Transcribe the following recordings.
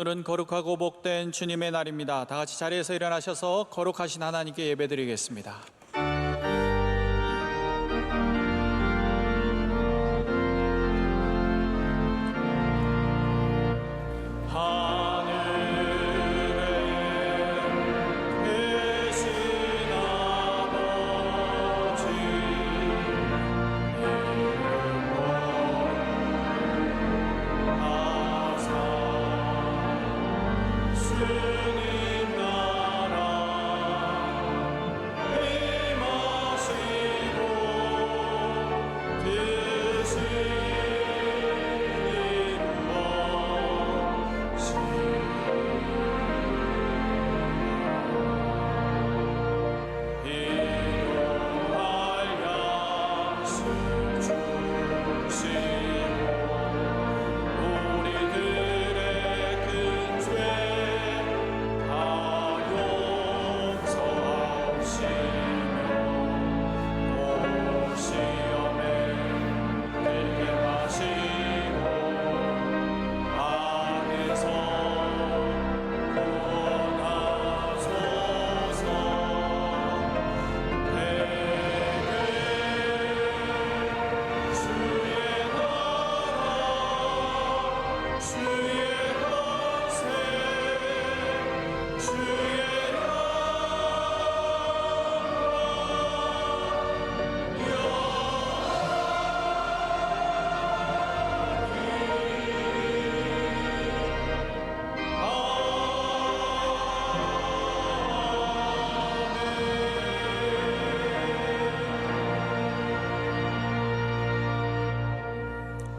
오늘은 거룩하고 복된 주님의 날입니다. 다 같이 자리에서 일어나셔서 거룩하신 하나님께 예배드리겠습니다.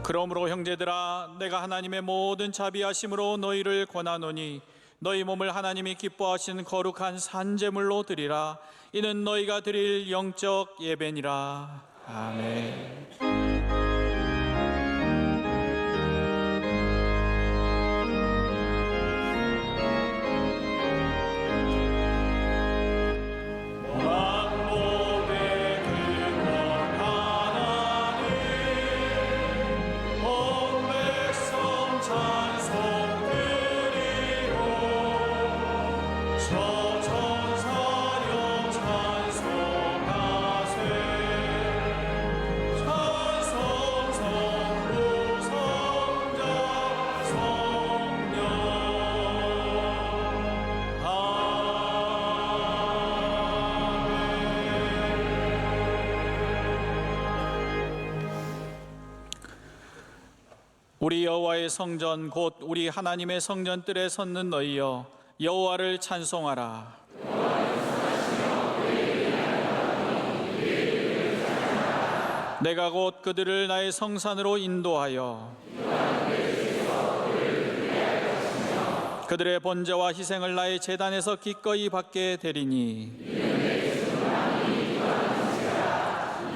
그러므로 형제들아, 내가 하나님의 모든 자비하심으로 너희를 권하노니 너희 몸을 하나님이 기뻐하시는 거룩한 산제물로 드리라. 이는 너희가 드릴 영적 예배니라. 아멘. 우리 여호와의 성전 곧 우리 하나님의 성전뜰에 섰는 너희여, 여호와를 찬송하라. 내가 곧 그들을 나의 성산으로 인도하여 그들의 번제와 희생을 나의 제단에서 기꺼이 받게 되리니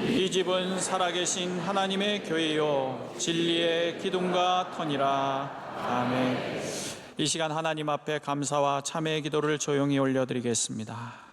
이 집은 살아계신 하나님의 교회요 진리의 기둥과 터니라. 아멘. 이 시간 하나님 앞에 감사와 참회의 기도를 조용히 올려드리겠습니다.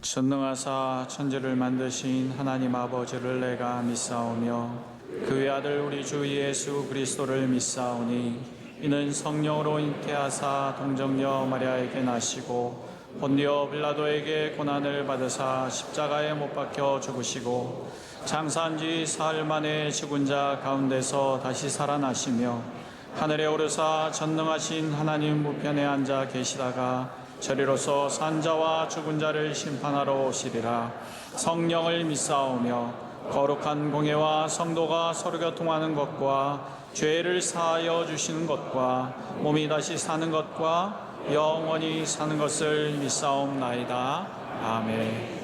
전능하사 천지를 만드신 하나님 아버지를 내가 믿사오며 그의 아들 우리 주 예수 그리스도를 믿사오니 이는 성령으로 잉태하사 동정녀 마리아에게 나시고 본디오 빌라도에게 고난을 받으사 십자가에 못 박혀 죽으시고 장사한 지 사흘 만에 죽은 자 가운데서 다시 살아나시며 하늘에 오르사 전능하신 하나님 우편에 앉아 계시다가 저리로서 산자와 죽은 자를 심판하러 오시리라. 성령을 믿사오며 거룩한 공예와 성도가 서로 교통하는 것과 죄를 사하여 주시는 것과 몸이 다시 사는 것과 영원히 사는 것을 믿사옵나이다. 아멘.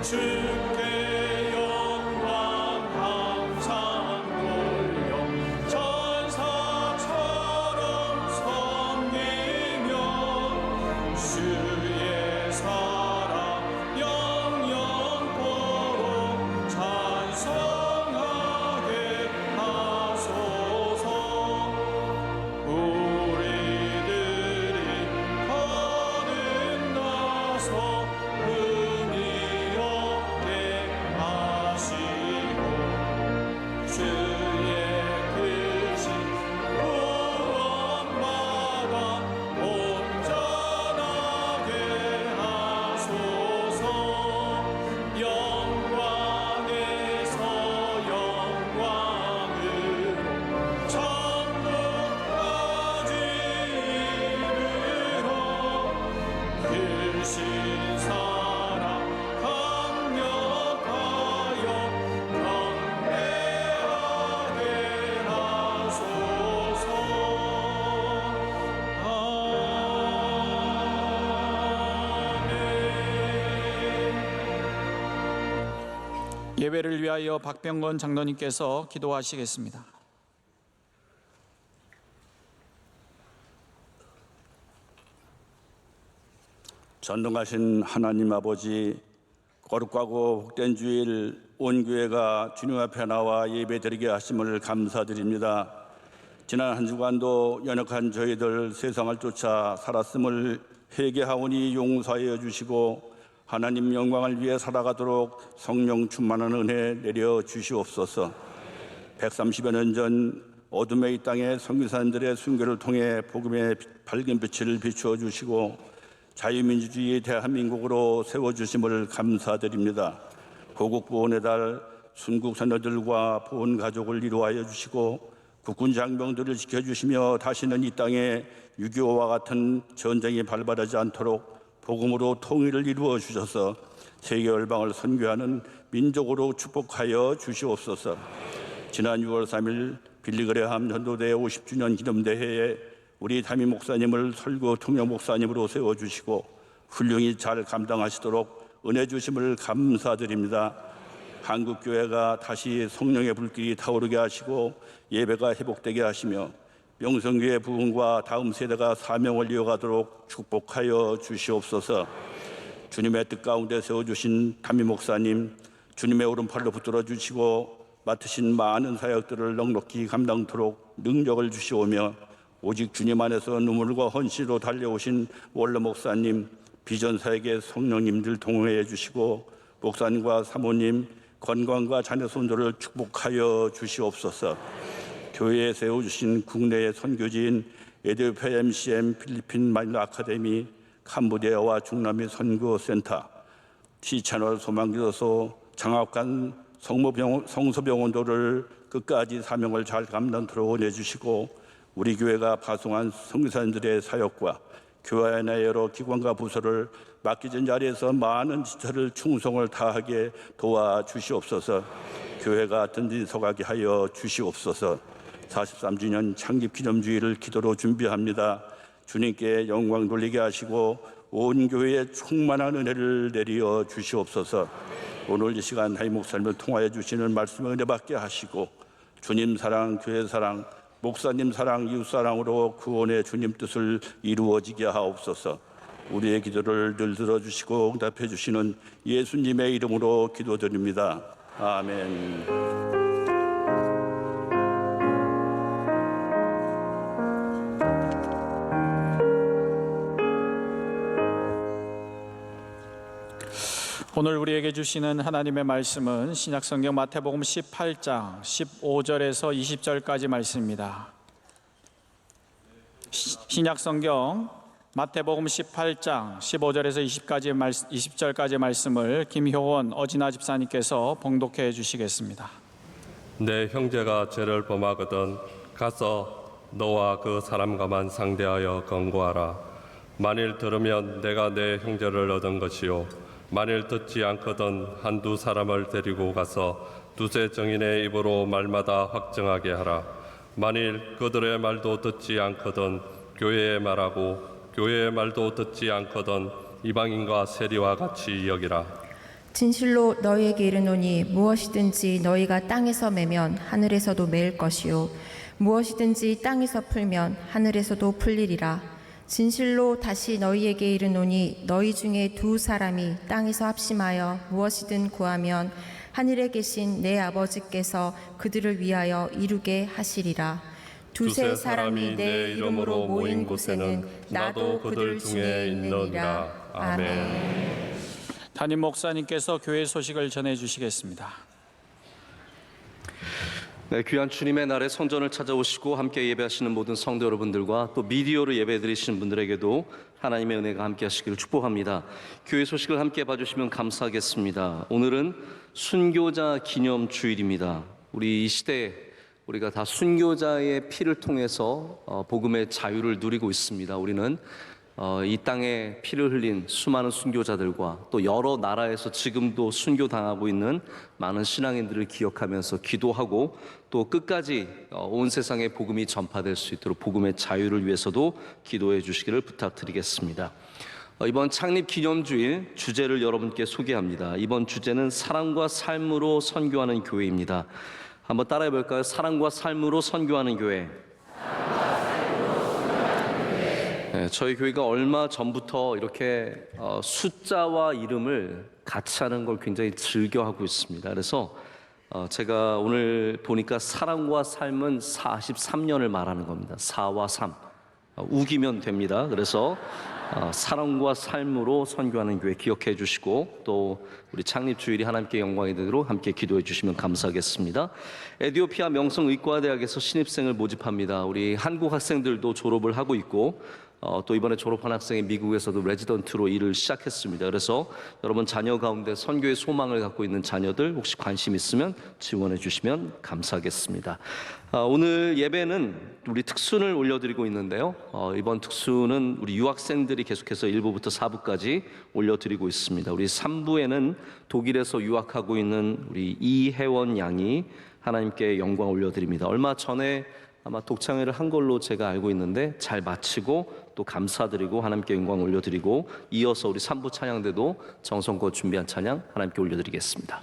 주께 영광 항상 돌려 천사처럼 섬기며 주의 사랑 영영토록 찬송하게 하소서. 우리들이 거듭나서 예배를 위하여 박병건 장로님께서 기도하시겠습니다. 전능하신 하나님 아버지, 거룩하고 복된 주일 온 교회가 주님 앞에 나와 예배드리게 하심을 감사드립니다. 지난 한 주간도 연약한 저희들 세상을 쫓아 살았음을 회개하오니 용서하여 주시고 하나님 영광을 위해 살아가도록 성령 충만한 은혜 내려 주시옵소서. 130여 년 전 어둠의 이 땅에 선교사님들의 순교를 통해 복음의 밝은 빛을 비추어 주시고 자유민주주의 대한민국으로 세워주심을 감사드립니다. 호국보훈의 달 순국 선녀들과 보훈 가족을 이루하여 주시고 국군 장병들을 지켜주시며 다시는 이 땅에 6.25와 같은 전쟁이 발발하지 않도록 복음으로 통일을 이루어 주셔서 세계 열방을 선교하는 민족으로 축복하여 주시옵소서. 지난 6월 3일 빌리그레함 전도대 50주년 기념대회에 우리 담임 목사님을 설교 통역 목사님으로 세워주시고 훌륭히 잘 감당하시도록 은혜 주심을 감사드립니다. 한국교회가 다시 성령의 불길이 타오르게 하시고 예배가 회복되게 하시며 명성교회 부흥과 다음 세대가 사명을 이어가도록 축복하여 주시옵소서. 주님의 뜻 가운데 세워주신 담임 목사님, 주님의 오른팔로 붙들어 주시고 맡으신 많은 사역들을 넉넉히 감당토록 능력을 주시오며 오직 주님 안에서 눈물과 헌신으로 달려오신 원로 목사님, 비전 사역의 성령님들 동행해 주시고 목사님과 사모님 건강과 자녀 손들을 축복하여 주시옵소서. 교회에 세워주신 국내의 선교지인 에티오피아 MCM, 필리핀 마닐라 아카데미, 캄보디아와 중남미 선교센터, T채널 소망기도소, 장학관 성서병원도를 끝까지 사명을 잘 감당토록 내주시고 우리 교회가 파송한 선교사님들의 사역과 교회 내 여러 기관과 부서를 맡기진 자리에서 많은 지체를 충성을 다하게 도와주시옵소서. 교회가 든든히 서가게 하여 주시옵소서. 43주년 창립기념주의를 기도로 준비합니다. 주님께 영광 돌리게 하시고 온 교회에 충만한 은혜를 내려 주시옵소서. 오늘 이 시간 담임 목사님을 통하여 주시는 말씀을 은혜 받게 하시고 주님 사랑, 교회 사랑, 목사님 사랑, 이웃 사랑으로 구원의 주님 뜻을 이루어지게 하옵소서. 우리의 기도를 늘 들어주시고 응답해 주시는 예수님의 이름으로 기도드립니다. 아멘. 오늘 우리에게 주시는 하나님의 말씀은 신약성경 마태복음 18장 15절에서 20절까지 말씀입니다. 신약성경 마태복음 18장 15절에서 20절까지 말씀을 김효원 어진아 집사님께서 봉독해 주시겠습니다. 내 형제가 죄를 범하거든 가서 너와 그 사람과만 상대하여 권고하라. 만일 들으면 내가 내 형제를 얻은 것이요 만일 듣지 않거든 한두 사람을 데리고 가서 두세 정인의 입으로 말마다 확증하게 하라. 만일 그들의 말도 듣지 않거든 교회의 말하고 교회의 말도 듣지 않거든 이방인과 세리와 같이 여기라. 진실로 너희에게 이르노니 무엇이든지 너희가 땅에서 매면 하늘에서도 매일 것이요 무엇이든지 땅에서 풀면 하늘에서도 풀리리라. 진실로 다시 너희에게 이르노니 너희 중에 두 사람이 땅에서 합심하여 무엇이든 구하면 하늘에 계신 내 아버지께서 그들을 위하여 이루게 하시리라. 두세 사람이 내 이름으로 모인 곳에는 나도 그들 중에 있느니라. 아멘. 담임 목사님께서 교회 소식을 전해 주시겠습니다. 네, 귀한 주님의 날에 성전을 찾아오시고 함께 예배하시는 모든 성도 여러분들과 또 미디어로 예배드리시는 분들에게도 하나님의 은혜가 함께 하시기를 축복합니다. 교회 소식을 함께 봐주시면 감사하겠습니다. 오늘은 순교자 기념 주일입니다. 우리 이 시대에 우리가 다 순교자의 피를 통해서 복음의 자유를 누리고 있습니다. 우리는 이 땅에 피를 흘린 수많은 순교자들과 또 여러 나라에서 지금도 순교당하고 있는 많은 신앙인들을 기억하면서 기도하고 또 끝까지 온 세상에 복음이 전파될 수 있도록 복음의 자유를 위해서도 기도해 주시기를 부탁드리겠습니다. 이번 창립 기념주일 주제를 여러분께 소개합니다. 이번 주제는 사랑과 삶으로 선교하는 교회입니다. 한번 따라해 볼까요? 사랑과 삶으로 선교하는 교회. 네, 저희 교회가 얼마 전부터 이렇게 숫자와 이름을 같이 하는 걸 굉장히 즐겨하고 있습니다. 그래서 제가 오늘 보니까 사랑과 삶은 43년을 말하는 겁니다. 4와 3 우기면 됩니다. 그래서 사랑과 삶으로 선교하는 교회 기억해 주시고 또 우리 창립 주일이 하나님께 영광이 되도록 함께 기도해 주시면 감사하겠습니다. 에티오피아 명성의과대학에서 신입생을 모집합니다. 우리 한국 학생들도 졸업을 하고 있고 또 이번에 졸업한 학생이 미국에서도 레지던트로 일을 시작했습니다. 그래서 여러분 자녀 가운데 선교의 소망을 갖고 있는 자녀들 혹시 관심 있으면 지원해 주시면 감사하겠습니다. 오늘 예배는 우리 특순을 올려드리고 있는데요. 이번 특순은 우리 유학생들이 계속해서 1부부터 4부까지 올려드리고 있습니다. 우리 3부에는 독일에서 유학하고 있는 우리 이혜원 양이 하나님께 영광 올려드립니다. 얼마 전에 아마 독창회를 한 걸로 제가 알고 있는데 잘 마치고 또 감사드리고 하나님께 영광 올려드리고 이어서 우리 3부 찬양대도 정성껏 준비한 찬양 하나님께 올려드리겠습니다.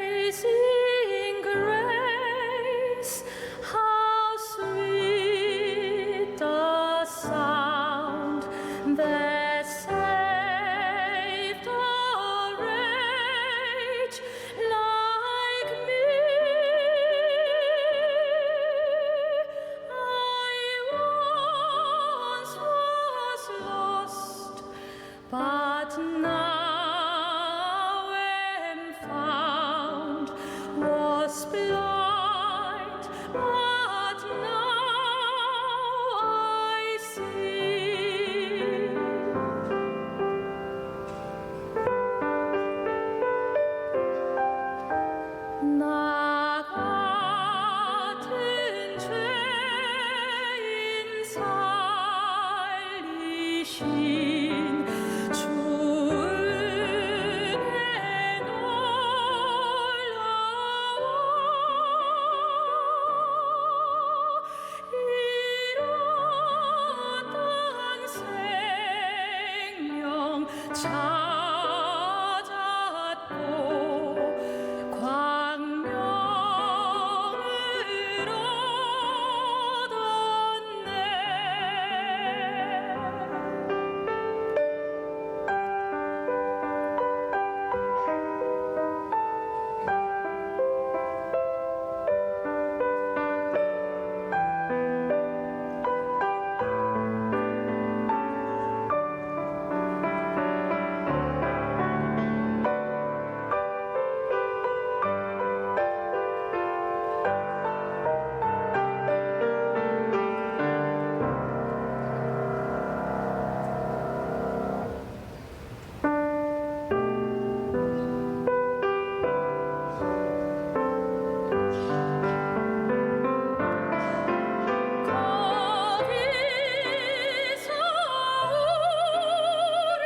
Amazing grace, how sweet the sound that saved a wretch like me. I once was lost, but now was blind, but now I see. 나 같은 죄인 살리신 주 은혜 잃었던 생명 찾았고 광명을 얻었네. 거기서 우리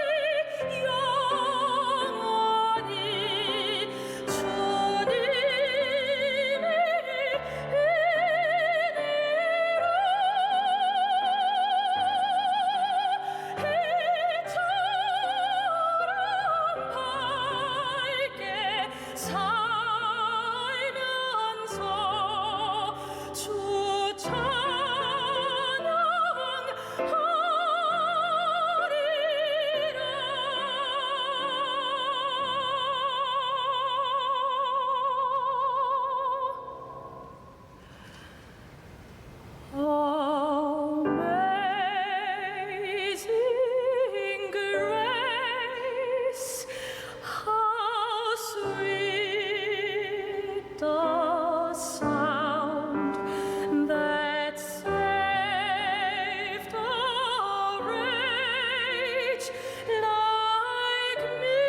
영원히 주님의 은혜로 해처럼 밝게 살면서 주 Amazing grace, how sweet the sound that saved a wretch like me.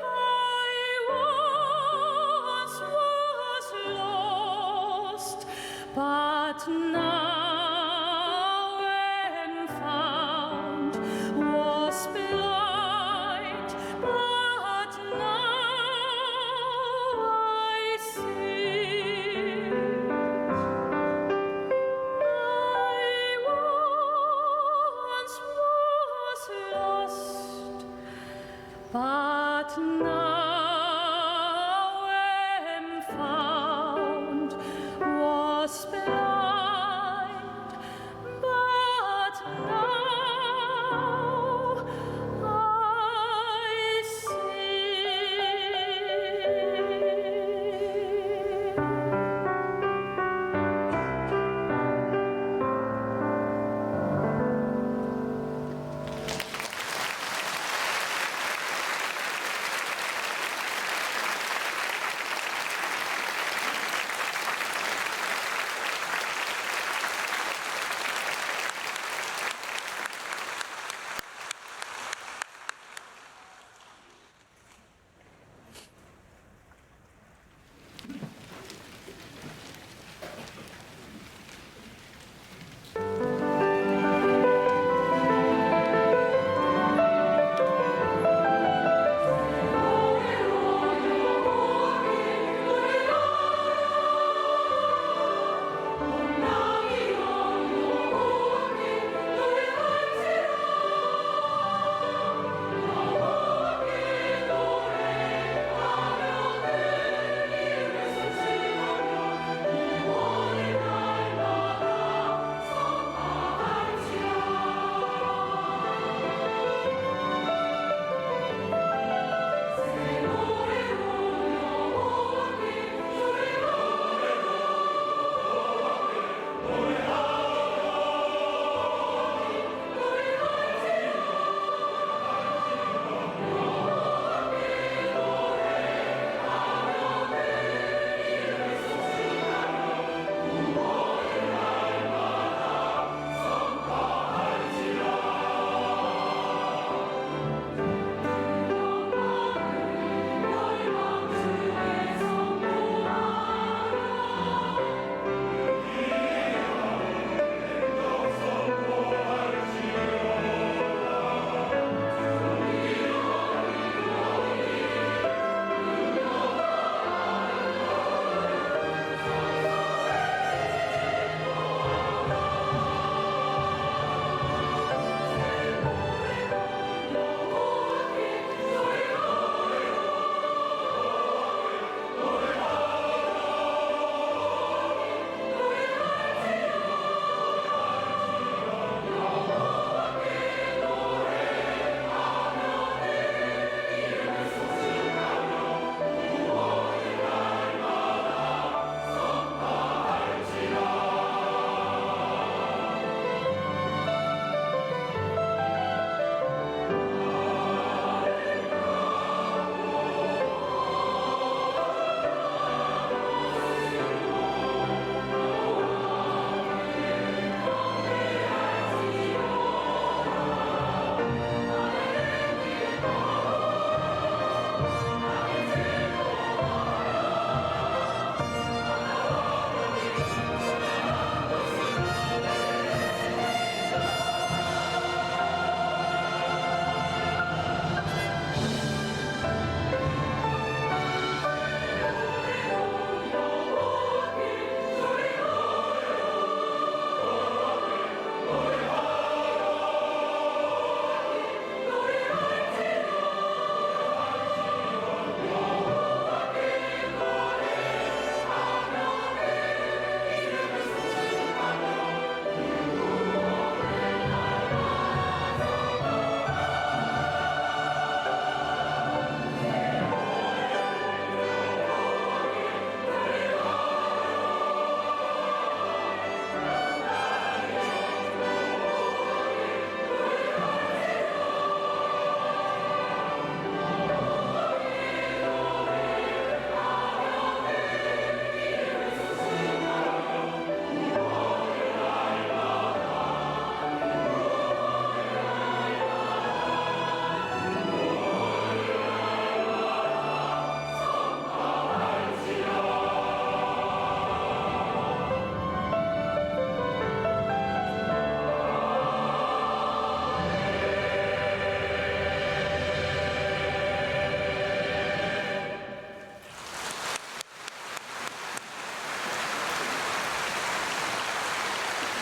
I once was lost, but now am found, was blind, but now I see. I once was lost, but now am found, was blind,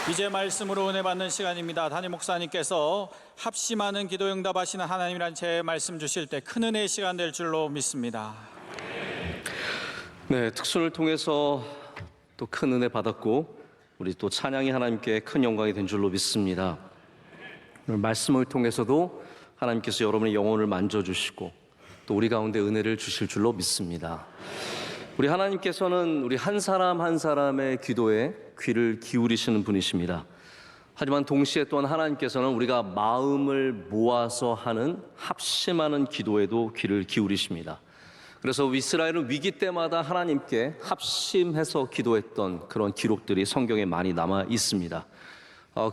이제 말씀으로 은혜 받는 시간입니다. 담임 목사님께서 합심하는 기도 응답하시는 하나님이란 제 말씀 주실 때 큰 은혜의 시간 될 줄로 믿습니다. 네, 특순을 통해서 또 큰 은혜 받았고 우리 또 찬양이 하나님께 큰 영광이 된 줄로 믿습니다. 오늘 말씀을 통해서도 하나님께서 여러분의 영혼을 만져주시고 또 우리 가운데 은혜를 주실 줄로 믿습니다. 우리 하나님께서는 우리 한 사람 한 사람의 기도에 귀를 기울이시는 분이십니다. 하지만 동시에 또한 하나님께서는 우리가 마음을 모아서 하는 합심하는 기도에도 귀를 기울이십니다. 그래서 이스라엘은 위기 때마다 하나님께 합심해서 기도했던 그런 기록들이 성경에 많이 남아 있습니다.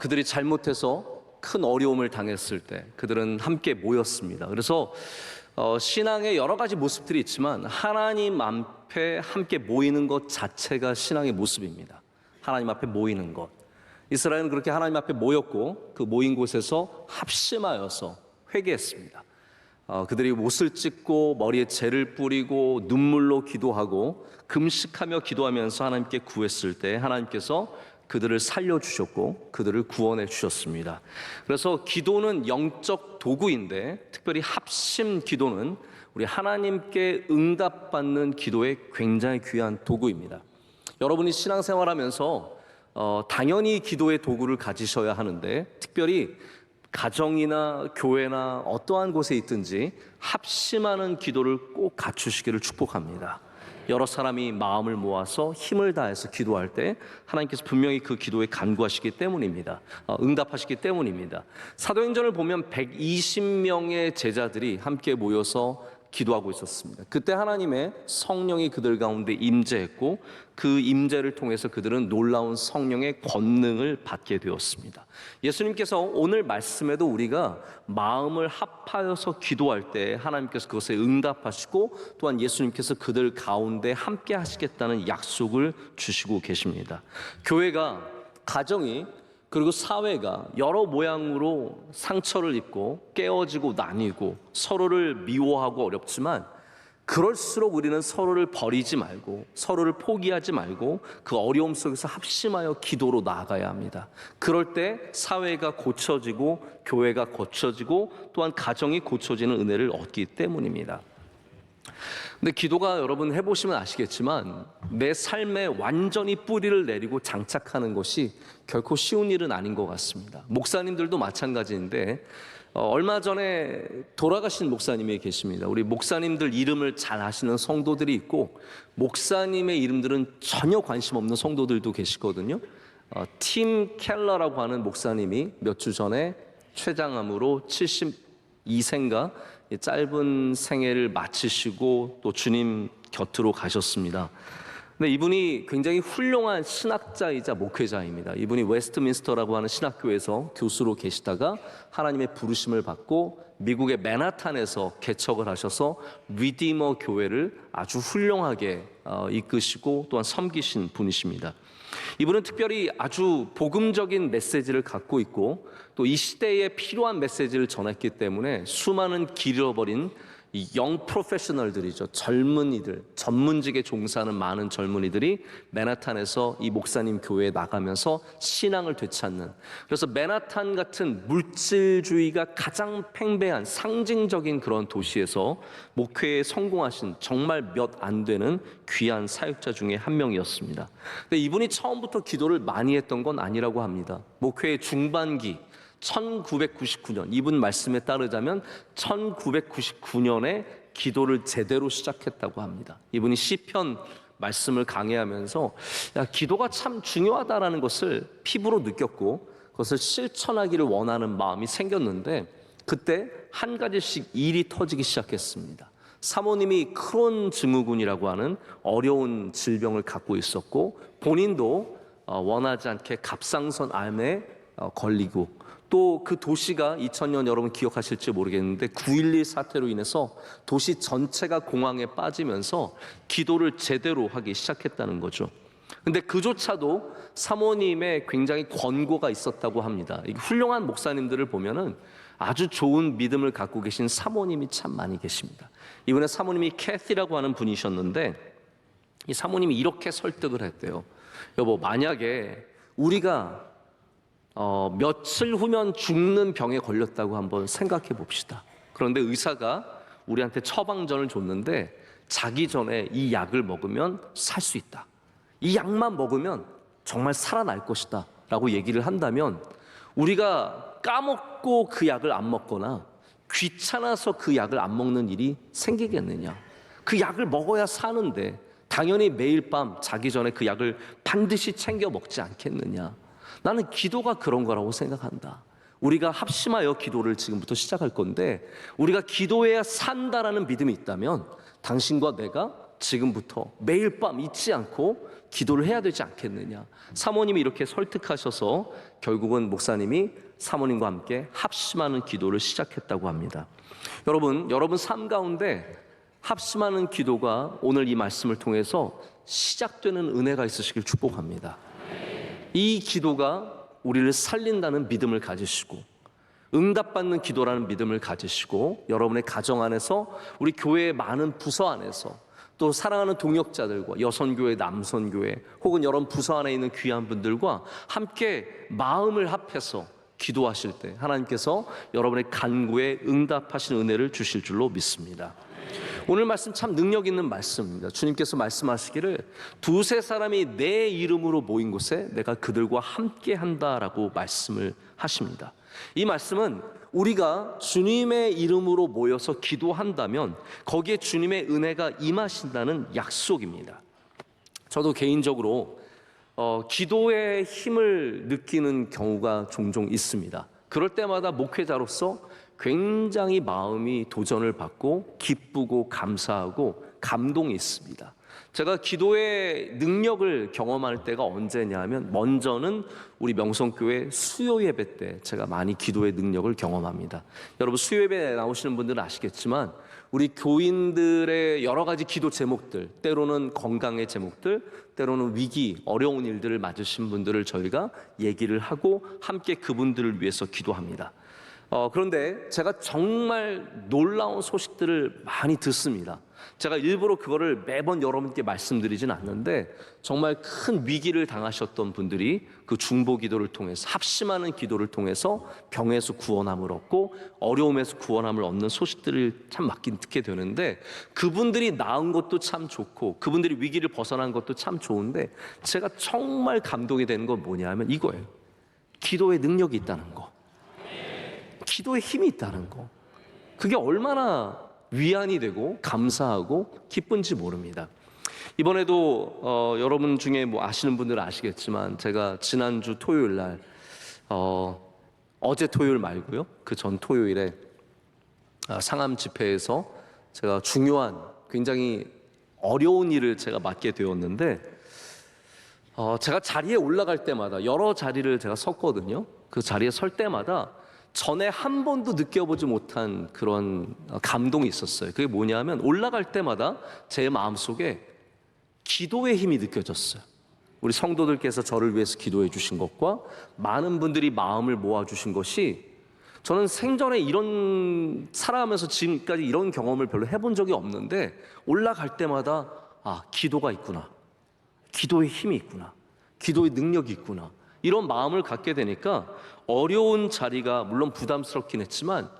그들이 잘못해서 큰 어려움을 당했을 때 그들은 함께 모였습니다. 그래서 신앙의 여러 가지 모습들이 있지만 하나님 앞에 함께 모이는 것 자체가 신앙의 모습입니다. 하나님 앞에 모이는 것. 이스라엘은 그렇게 하나님 앞에 모였고 그 모인 곳에서 합심하여서 회개했습니다. 그들이 옷을 찢고 머리에 재를 뿌리고 눈물로 기도하고 금식하며 기도하면서 하나님께 구했을 때 하나님께서 그들을 살려주셨고 그들을 구원해 주셨습니다. 그래서 기도는 영적 도구인데 특별히 합심 기도는 우리 하나님께 응답받는 기도의 굉장히 귀한 도구입니다. 여러분이 신앙생활하면서 당연히 기도의 도구를 가지셔야 하는데 특별히 가정이나 교회나 어떠한 곳에 있든지 합심하는 기도를 꼭 갖추시기를 축복합니다. 여러 사람이 마음을 모아서 힘을 다해서 기도할 때 하나님께서 분명히 그 기도에 간구하시기 때문입니다. 응답하시기 때문입니다. 사도행전을 보면 120명의 제자들이 함께 모여서 기도하고 있었습니다. 그때 하나님의 성령이 그들 가운데 임재했고 그 임재를 통해서 그들은 놀라운 성령의 권능을 받게 되었습니다. 예수님께서 오늘 말씀에도 우리가 마음을 합하여서 기도할 때 하나님께서 그것에 응답하시고 또한 예수님께서 그들 가운데 함께 하시겠다는 약속을 주시고 계십니다. 교회가, 가정이 그리고 사회가 여러 모양으로 상처를 입고 깨어지고 나뉘고 서로를 미워하고 어렵지만 그럴수록 우리는 서로를 버리지 말고 서로를 포기하지 말고 그 어려움 속에서 합심하여 기도로 나아가야 합니다. 그럴 때 사회가 고쳐지고 교회가 고쳐지고 또한 가정이 고쳐지는 은혜를 얻기 때문입니다. 근데 기도가 여러분 해보시면 아시겠지만 내 삶에 완전히 뿌리를 내리고 장착하는 것이 결코 쉬운 일은 아닌 것 같습니다. 목사님들도 마찬가지인데 얼마 전에 돌아가신 목사님이 계십니다. 우리 목사님들 이름을 잘 아시는 성도들이 있고 목사님의 이름들은 전혀 관심 없는 성도들도 계시거든요. 팀 켈러라고 하는 목사님이 몇 주 전에 췌장암으로 72세인가 짧은 생애를 마치시고 또 주님 곁으로 가셨습니다. 근데 이분이 굉장히 훌륭한 신학자이자 목회자입니다. 이분이 웨스트민스터라고 하는 신학교에서 교수로 계시다가 하나님의 부르심을 받고 미국의 맨하탄에서 개척을 하셔서 리디머 교회를 아주 훌륭하게 이끄시고 또한 섬기신 분이십니다. 이분은 특별히 아주 복음적인 메시지를 갖고 있고 또 이 시대에 필요한 메시지를 전했기 때문에 수많은 길 잃어버린 이 영 프로페셔널들이죠. 젊은이들, 전문직에 종사하는 많은 젊은이들이 맨하탄에서 이 목사님 교회에 나가면서 신앙을 되찾는, 그래서 맨하탄 같은 물질주의가 가장 팽배한 상징적인 그런 도시에서 목회에 성공하신 정말 몇 안 되는 귀한 사역자 중에 한 명이었습니다. 근데 이분이 처음부터 기도를 많이 했던 건 아니라고 합니다. 목회의 중반기 1999년, 이분 말씀에 따르자면 1999년에 기도를 제대로 시작했다고 합니다. 이분이 시편 말씀을 강해하면서 기도가 참 중요하다라는 것을 피부로 느꼈고 그것을 실천하기를 원하는 마음이 생겼는데 그때 한 가지씩 일이 터지기 시작했습니다. 사모님이 크론 증후군이라고 하는 어려운 질병을 갖고 있었고 본인도 원하지 않게 갑상선 암에 걸리고 또 그 도시가 2000년 여러분 기억하실지 모르겠는데 9.11 사태로 인해서 도시 전체가 공황에 빠지면서 기도를 제대로 하기 시작했다는 거죠. 근데 그조차도 사모님의 굉장히 권고가 있었다고 합니다. 훌륭한 목사님들을 보면은 아주 좋은 믿음을 갖고 계신 사모님이 참 많이 계십니다. 이번에 사모님이 캐티라고 하는 분이셨는데 이 사모님이 이렇게 설득을 했대요. 여보, 만약에 우리가 며칠 후면 죽는 병에 걸렸다고 한번 생각해 봅시다. 그런데 의사가 우리한테 처방전을 줬는데 자기 전에 이 약을 먹으면 살 수 있다. 이 약만 먹으면 정말 살아날 것이다 라고 얘기를 한다면 우리가 까먹고 그 약을 안 먹거나 귀찮아서 그 약을 안 먹는 일이 생기겠느냐. 그 약을 먹어야 사는데 당연히 매일 밤 자기 전에 그 약을 반드시 챙겨 먹지 않겠느냐. 나는 기도가 그런 거라고 생각한다. 우리가 합심하여 기도를 지금부터 시작할 건데 우리가 기도해야 산다라는 믿음이 있다면 당신과 내가 지금부터 매일 밤 잊지 않고 기도를 해야 되지 않겠느냐. 사모님이 이렇게 설득하셔서 결국은 목사님이 사모님과 함께 합심하는 기도를 시작했다고 합니다. 여러분 삶 가운데 합심하는 기도가 오늘 이 말씀을 통해서 시작되는 은혜가 있으시길 축복합니다. 이 기도가 우리를 살린다는 믿음을 가지시고 응답받는 기도라는 믿음을 가지시고 여러분의 가정 안에서 우리 교회의 많은 부서 안에서 또 사랑하는 동역자들과 여선교회, 남선교회 혹은 여러분 부서 안에 있는 귀한 분들과 함께 마음을 합해서 기도하실 때 하나님께서 여러분의 간구에 응답하시는 은혜를 주실 줄로 믿습니다. 오늘 말씀 참 능력 있는 말씀입니다. 주님께서 말씀하시기를 두세 사람이 내 이름으로 모인 곳에 내가 그들과 함께 한다라고 말씀을 하십니다. 이 말씀은 우리가 주님의 이름으로 모여서 기도한다면 거기에 주님의 은혜가 임하신다는 약속입니다. 저도 개인적으로 기도의 힘을 느끼는 경우가 종종 있습니다. 그럴 때마다 목회자로서 굉장히 마음이 도전을 받고 기쁘고 감사하고 감동이 있습니다. 제가 기도의 능력을 경험할 때가 언제냐면 먼저는 우리 명성교회 수요 예배 때 제가 많이 기도의 능력을 경험합니다. 여러분 수요 예배 나오시는 분들은 아시겠지만 우리 교인들의 여러 가지 기도 제목들, 때로는 건강의 제목들, 때로는 위기, 어려운 일들을 맞으신 분들을 저희가 얘기를 하고 함께 그분들을 위해서 기도합니다. 그런데 제가 정말 놀라운 소식들을 많이 듣습니다. 제가 일부러 그거를 매번 여러분께 말씀드리진 않는데 정말 큰 위기를 당하셨던 분들이 그 중보 기도를 통해서 합심하는 기도를 통해서 병에서 구원함을 얻고 어려움에서 구원함을 얻는 소식들을 참 많이 듣게 되는데 그분들이 나은 것도 참 좋고 그분들이 위기를 벗어난 것도 참 좋은데 제가 정말 감동이 되는 건 뭐냐면 이거예요. 기도의 능력이 있다는 거. 기도의 힘이 있다는 거. 그게 얼마나 위안이 되고 감사하고 기쁜지 모릅니다. 이번에도 여러분 중에 뭐 아시는 분들은 아시겠지만 제가 지난주 토요일 날 어제 토요일 말고요. 그 전 토요일에 상암 집회에서 제가 중요한 굉장히 어려운 일을 제가 맡게 되었는데 제가 자리에 올라갈 때마다 여러 자리를 제가 섰거든요. 그 자리에 설 때마다 전에 한 번도 느껴보지 못한 그런 감동이 있었어요. 그게 뭐냐면 올라갈 때마다 제 마음속에 기도의 힘이 느껴졌어요. 우리 성도들께서 저를 위해서 기도해 주신 것과 많은 분들이 마음을 모아주신 것이 저는 생전에 이런 살아가면서 지금까지 이런 경험을 별로 해본 적이 없는데 올라갈 때마다 기도가 있구나. 기도의 힘이 있구나. 기도의 능력이 있구나. 이런 마음을 갖게 되니까 어려운 자리가 물론 부담스럽긴 했지만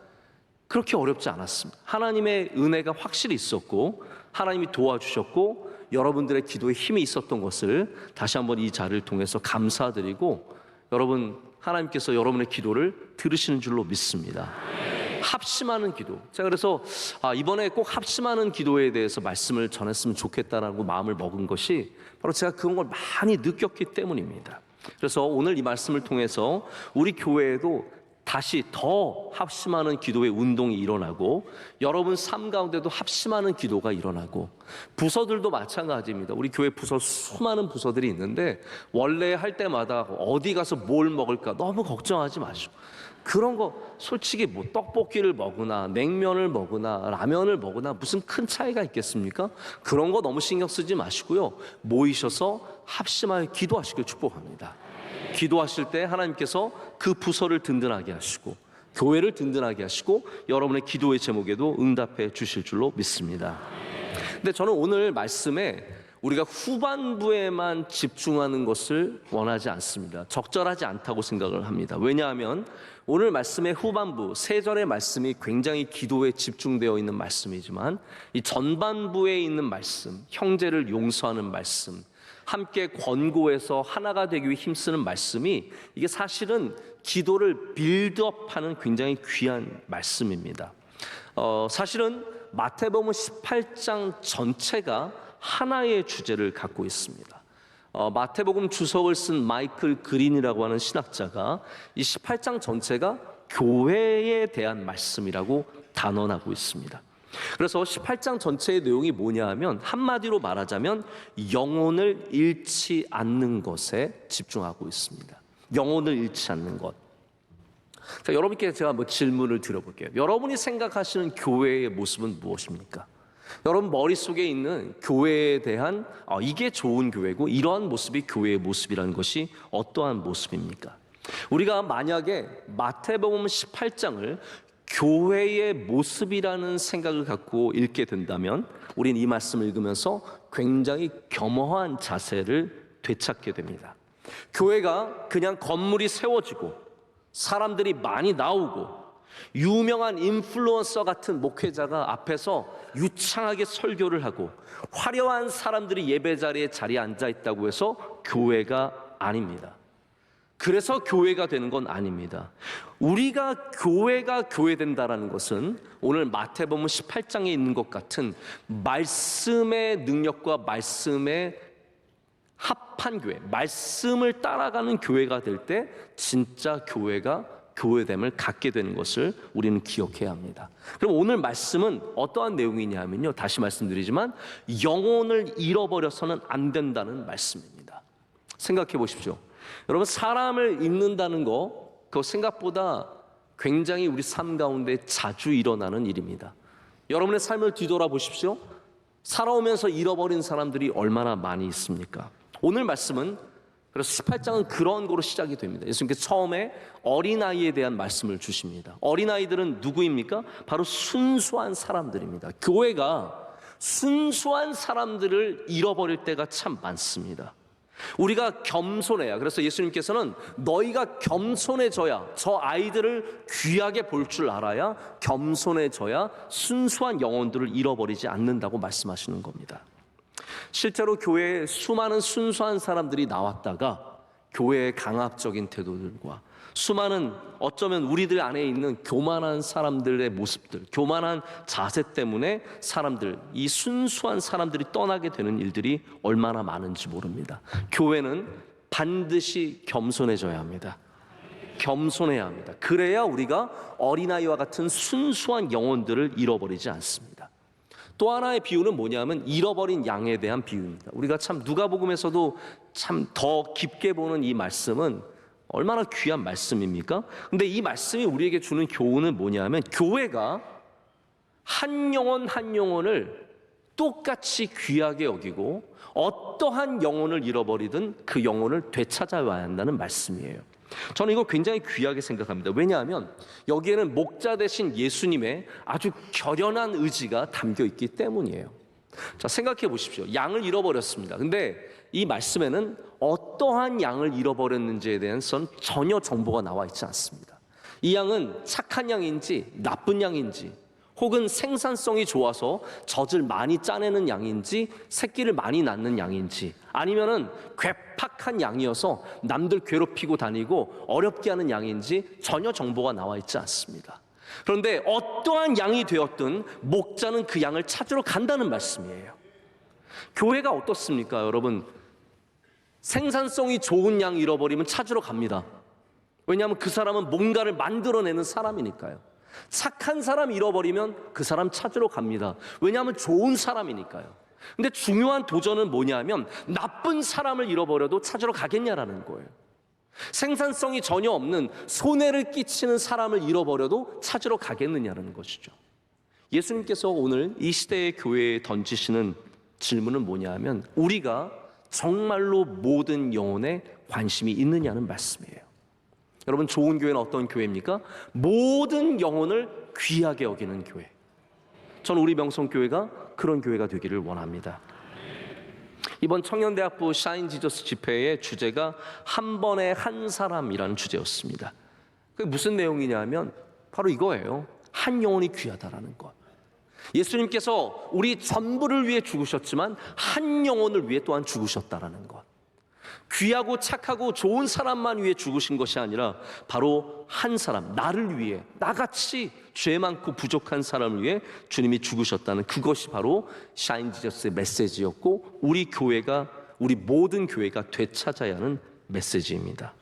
그렇게 어렵지 않았습니다. 하나님의 은혜가 확실히 있었고 하나님이 도와주셨고 여러분들의 기도에 힘이 있었던 것을 다시 한번 이 자리를 통해서 감사드리고 여러분 하나님께서 여러분의 기도를 들으시는 줄로 믿습니다. 합심하는 기도. 제가 그래서 이번에 꼭 합심하는 기도에 대해서 말씀을 전했으면 좋겠다라고 마음을 먹은 것이 바로 제가 그런 걸 많이 느꼈기 때문입니다. 그래서 오늘 이 말씀을 통해서 우리 교회에도 다시 더 합심하는 기도의 운동이 일어나고 여러분 삶 가운데도 합심하는 기도가 일어나고 부서들도 마찬가지입니다. 우리 교회 부서 수많은 부서들이 있는데 원래 할 때마다 어디 가서 뭘 먹을까 너무 걱정하지 마시고 그런 거 솔직히 뭐 떡볶이를 먹으나 냉면을 먹으나 라면을 먹으나 무슨 큰 차이가 있겠습니까? 그런 거 너무 신경 쓰지 마시고요. 모이셔서 합심하여 기도하시길 축복합니다. 기도하실 때 하나님께서 그 부서를 든든하게 하시고 교회를 든든하게 하시고 여러분의 기도의 제목에도 응답해 주실 줄로 믿습니다. 근데 저는 오늘 말씀에 우리가 후반부에만 집중하는 것을 원하지 않습니다. 적절하지 않다고 생각을 합니다. 왜냐하면 오늘 말씀의 후반부 3절의 말씀이 굉장히 기도에 집중되어 있는 말씀이지만 이 전반부에 있는 말씀, 형제를 용서하는 말씀, 함께 권고해서 하나가 되기 위해 힘쓰는 말씀이 이게 사실은 기도를 빌드업하는 굉장히 귀한 말씀입니다. 사실은 마태복음 18장 전체가 하나의 주제를 갖고 있습니다. 마태복음 주석을 쓴 마이클 그린이라고 하는 신학자가 이 18장 전체가 교회에 대한 말씀이라고 단언하고 있습니다. 그래서 18장 전체의 내용이 뭐냐 하면 한마디로 말하자면 영혼을 잃지 않는 것에 집중하고 있습니다. 영혼을 잃지 않는 것. 자, 여러분께 제가 질문을 드려볼게요. 여러분이 생각하시는 교회의 모습은 무엇입니까? 여러분 머릿속에 있는 교회에 대한 이게 좋은 교회고 이러한 모습이 교회의 모습이라는 것이 어떠한 모습입니까? 우리가 만약에 마태복음 18장을 교회의 모습이라는 생각을 갖고 읽게 된다면 우린 이 말씀을 읽으면서 굉장히 겸허한 자세를 되찾게 됩니다. 교회가 그냥 건물이 세워지고 사람들이 많이 나오고 유명한 인플루언서 같은 목회자가 앞에서 유창하게 설교를 하고 화려한 사람들이 예배 자리에 앉아 있다고 해서 교회가 아닙니다. 그래서 교회가 되는 건 아닙니다. 우리가 교회가 교회된다라는 것은 오늘 마태복음 18장에 있는 것 같은 말씀의 능력과 말씀의 합한 교회, 말씀을 따라가는 교회가 될 때 진짜 교회가 교회됨을 갖게 되는 것을 우리는 기억해야 합니다. 그럼 오늘 말씀은 어떠한 내용이냐면요, 다시 말씀드리지만 영혼을 잃어버려서는 안 된다는 말씀입니다. 생각해 보십시오. 여러분, 사람을 잃는다는 거 그거 생각보다 굉장히 우리 삶 가운데 자주 일어나는 일입니다. 여러분의 삶을 뒤돌아 보십시오. 살아오면서 잃어버린 사람들이 얼마나 많이 있습니까? 오늘 말씀은 그래서 18장은 그런 거로 시작이 됩니다. 예수님께서 처음에 어린아이에 대한 말씀을 주십니다. 어린아이들은 누구입니까? 바로 순수한 사람들입니다. 교회가 순수한 사람들을 잃어버릴 때가 참 많습니다. 우리가 겸손해야, 그래서 예수님께서는 너희가 겸손해져야, 저 아이들을 귀하게 볼 줄 알아야 겸손해져야 순수한 영혼들을 잃어버리지 않는다고 말씀하시는 겁니다. 실제로 교회에 수많은 순수한 사람들이 나왔다가 교회의 강압적인 태도들과 수많은 어쩌면 우리들 안에 있는 교만한 사람들의 모습들, 교만한 자세 때문에 사람들, 이 순수한 사람들이 떠나게 되는 일들이 얼마나 많은지 모릅니다. 교회는 반드시 겸손해져야 합니다. 겸손해야 합니다. 그래야 우리가 어린아이와 같은 순수한 영혼들을 잃어버리지 않습니다. 또 하나의 비유는 뭐냐면 잃어버린 양에 대한 비유입니다. 우리가 참 누가복음에서도 참 더 깊게 보는 이 말씀은 얼마나 귀한 말씀입니까? 근데 이 말씀이 우리에게 주는 교훈은 뭐냐면 교회가 한 영혼 한 영혼을 똑같이 귀하게 여기고 어떠한 영혼을 잃어버리든 그 영혼을 되찾아와야 한다는 말씀이에요. 저는 이거 굉장히 귀하게 생각합니다. 왜냐하면 여기에는 목자 되신 예수님의 아주 결연한 의지가 담겨 있기 때문이에요. 자, 생각해 보십시오. 양을 잃어버렸습니다. 근데 이 말씀에는 어떠한 양을 잃어버렸는지에 대해서는 전혀 정보가 나와 있지 않습니다. 이 양은 착한 양인지 나쁜 양인지, 혹은 생산성이 좋아서 젖을 많이 짜내는 양인지 새끼를 많이 낳는 양인지, 아니면은 괴팍한 양이어서 남들 괴롭히고 다니고 어렵게 하는 양인지 전혀 정보가 나와 있지 않습니다. 그런데 어떠한 양이 되었든 목자는 그 양을 찾으러 간다는 말씀이에요. 교회가 어떻습니까, 여러분? 생산성이 좋은 양 잃어버리면 찾으러 갑니다. 왜냐하면 그 사람은 뭔가를 만들어내는 사람이니까요. 착한 사람 잃어버리면 그 사람 찾으러 갑니다. 왜냐하면 좋은 사람이니까요. 근데 중요한 도전은 뭐냐면 나쁜 사람을 잃어버려도 찾으러 가겠냐라는 거예요. 생산성이 전혀 없는 손해를 끼치는 사람을 잃어버려도 찾으러 가겠느냐는 것이죠. 예수님께서 오늘 이 시대의 교회에 던지시는 질문은 뭐냐면 우리가 정말로 모든 영혼에 관심이 있느냐는 말씀이에요. 여러분, 좋은 교회는 어떤 교회입니까? 모든 영혼을 귀하게 여기는 교회. 저는 우리 명성교회가 그런 교회가 되기를 원합니다. 이번 청년대학부 샤인 지저스 집회의 주제가 한 번에 한 사람이라는 주제였습니다. 그게 무슨 내용이냐면 바로 이거예요. 한 영혼이 귀하다라는 것. 예수님께서 우리 전부를 위해 죽으셨지만 한 영혼을 위해 또한 죽으셨다라는 것. 귀하고 착하고 좋은 사람만 위해 죽으신 것이 아니라 바로 한 사람, 나를 위해, 나같이 죄 많고 부족한 사람을 위해 주님이 죽으셨다는 그것이 바로 샤인 지저스의 메시지였고 우리 모든 교회가 되찾아야 하는 메시지입니다.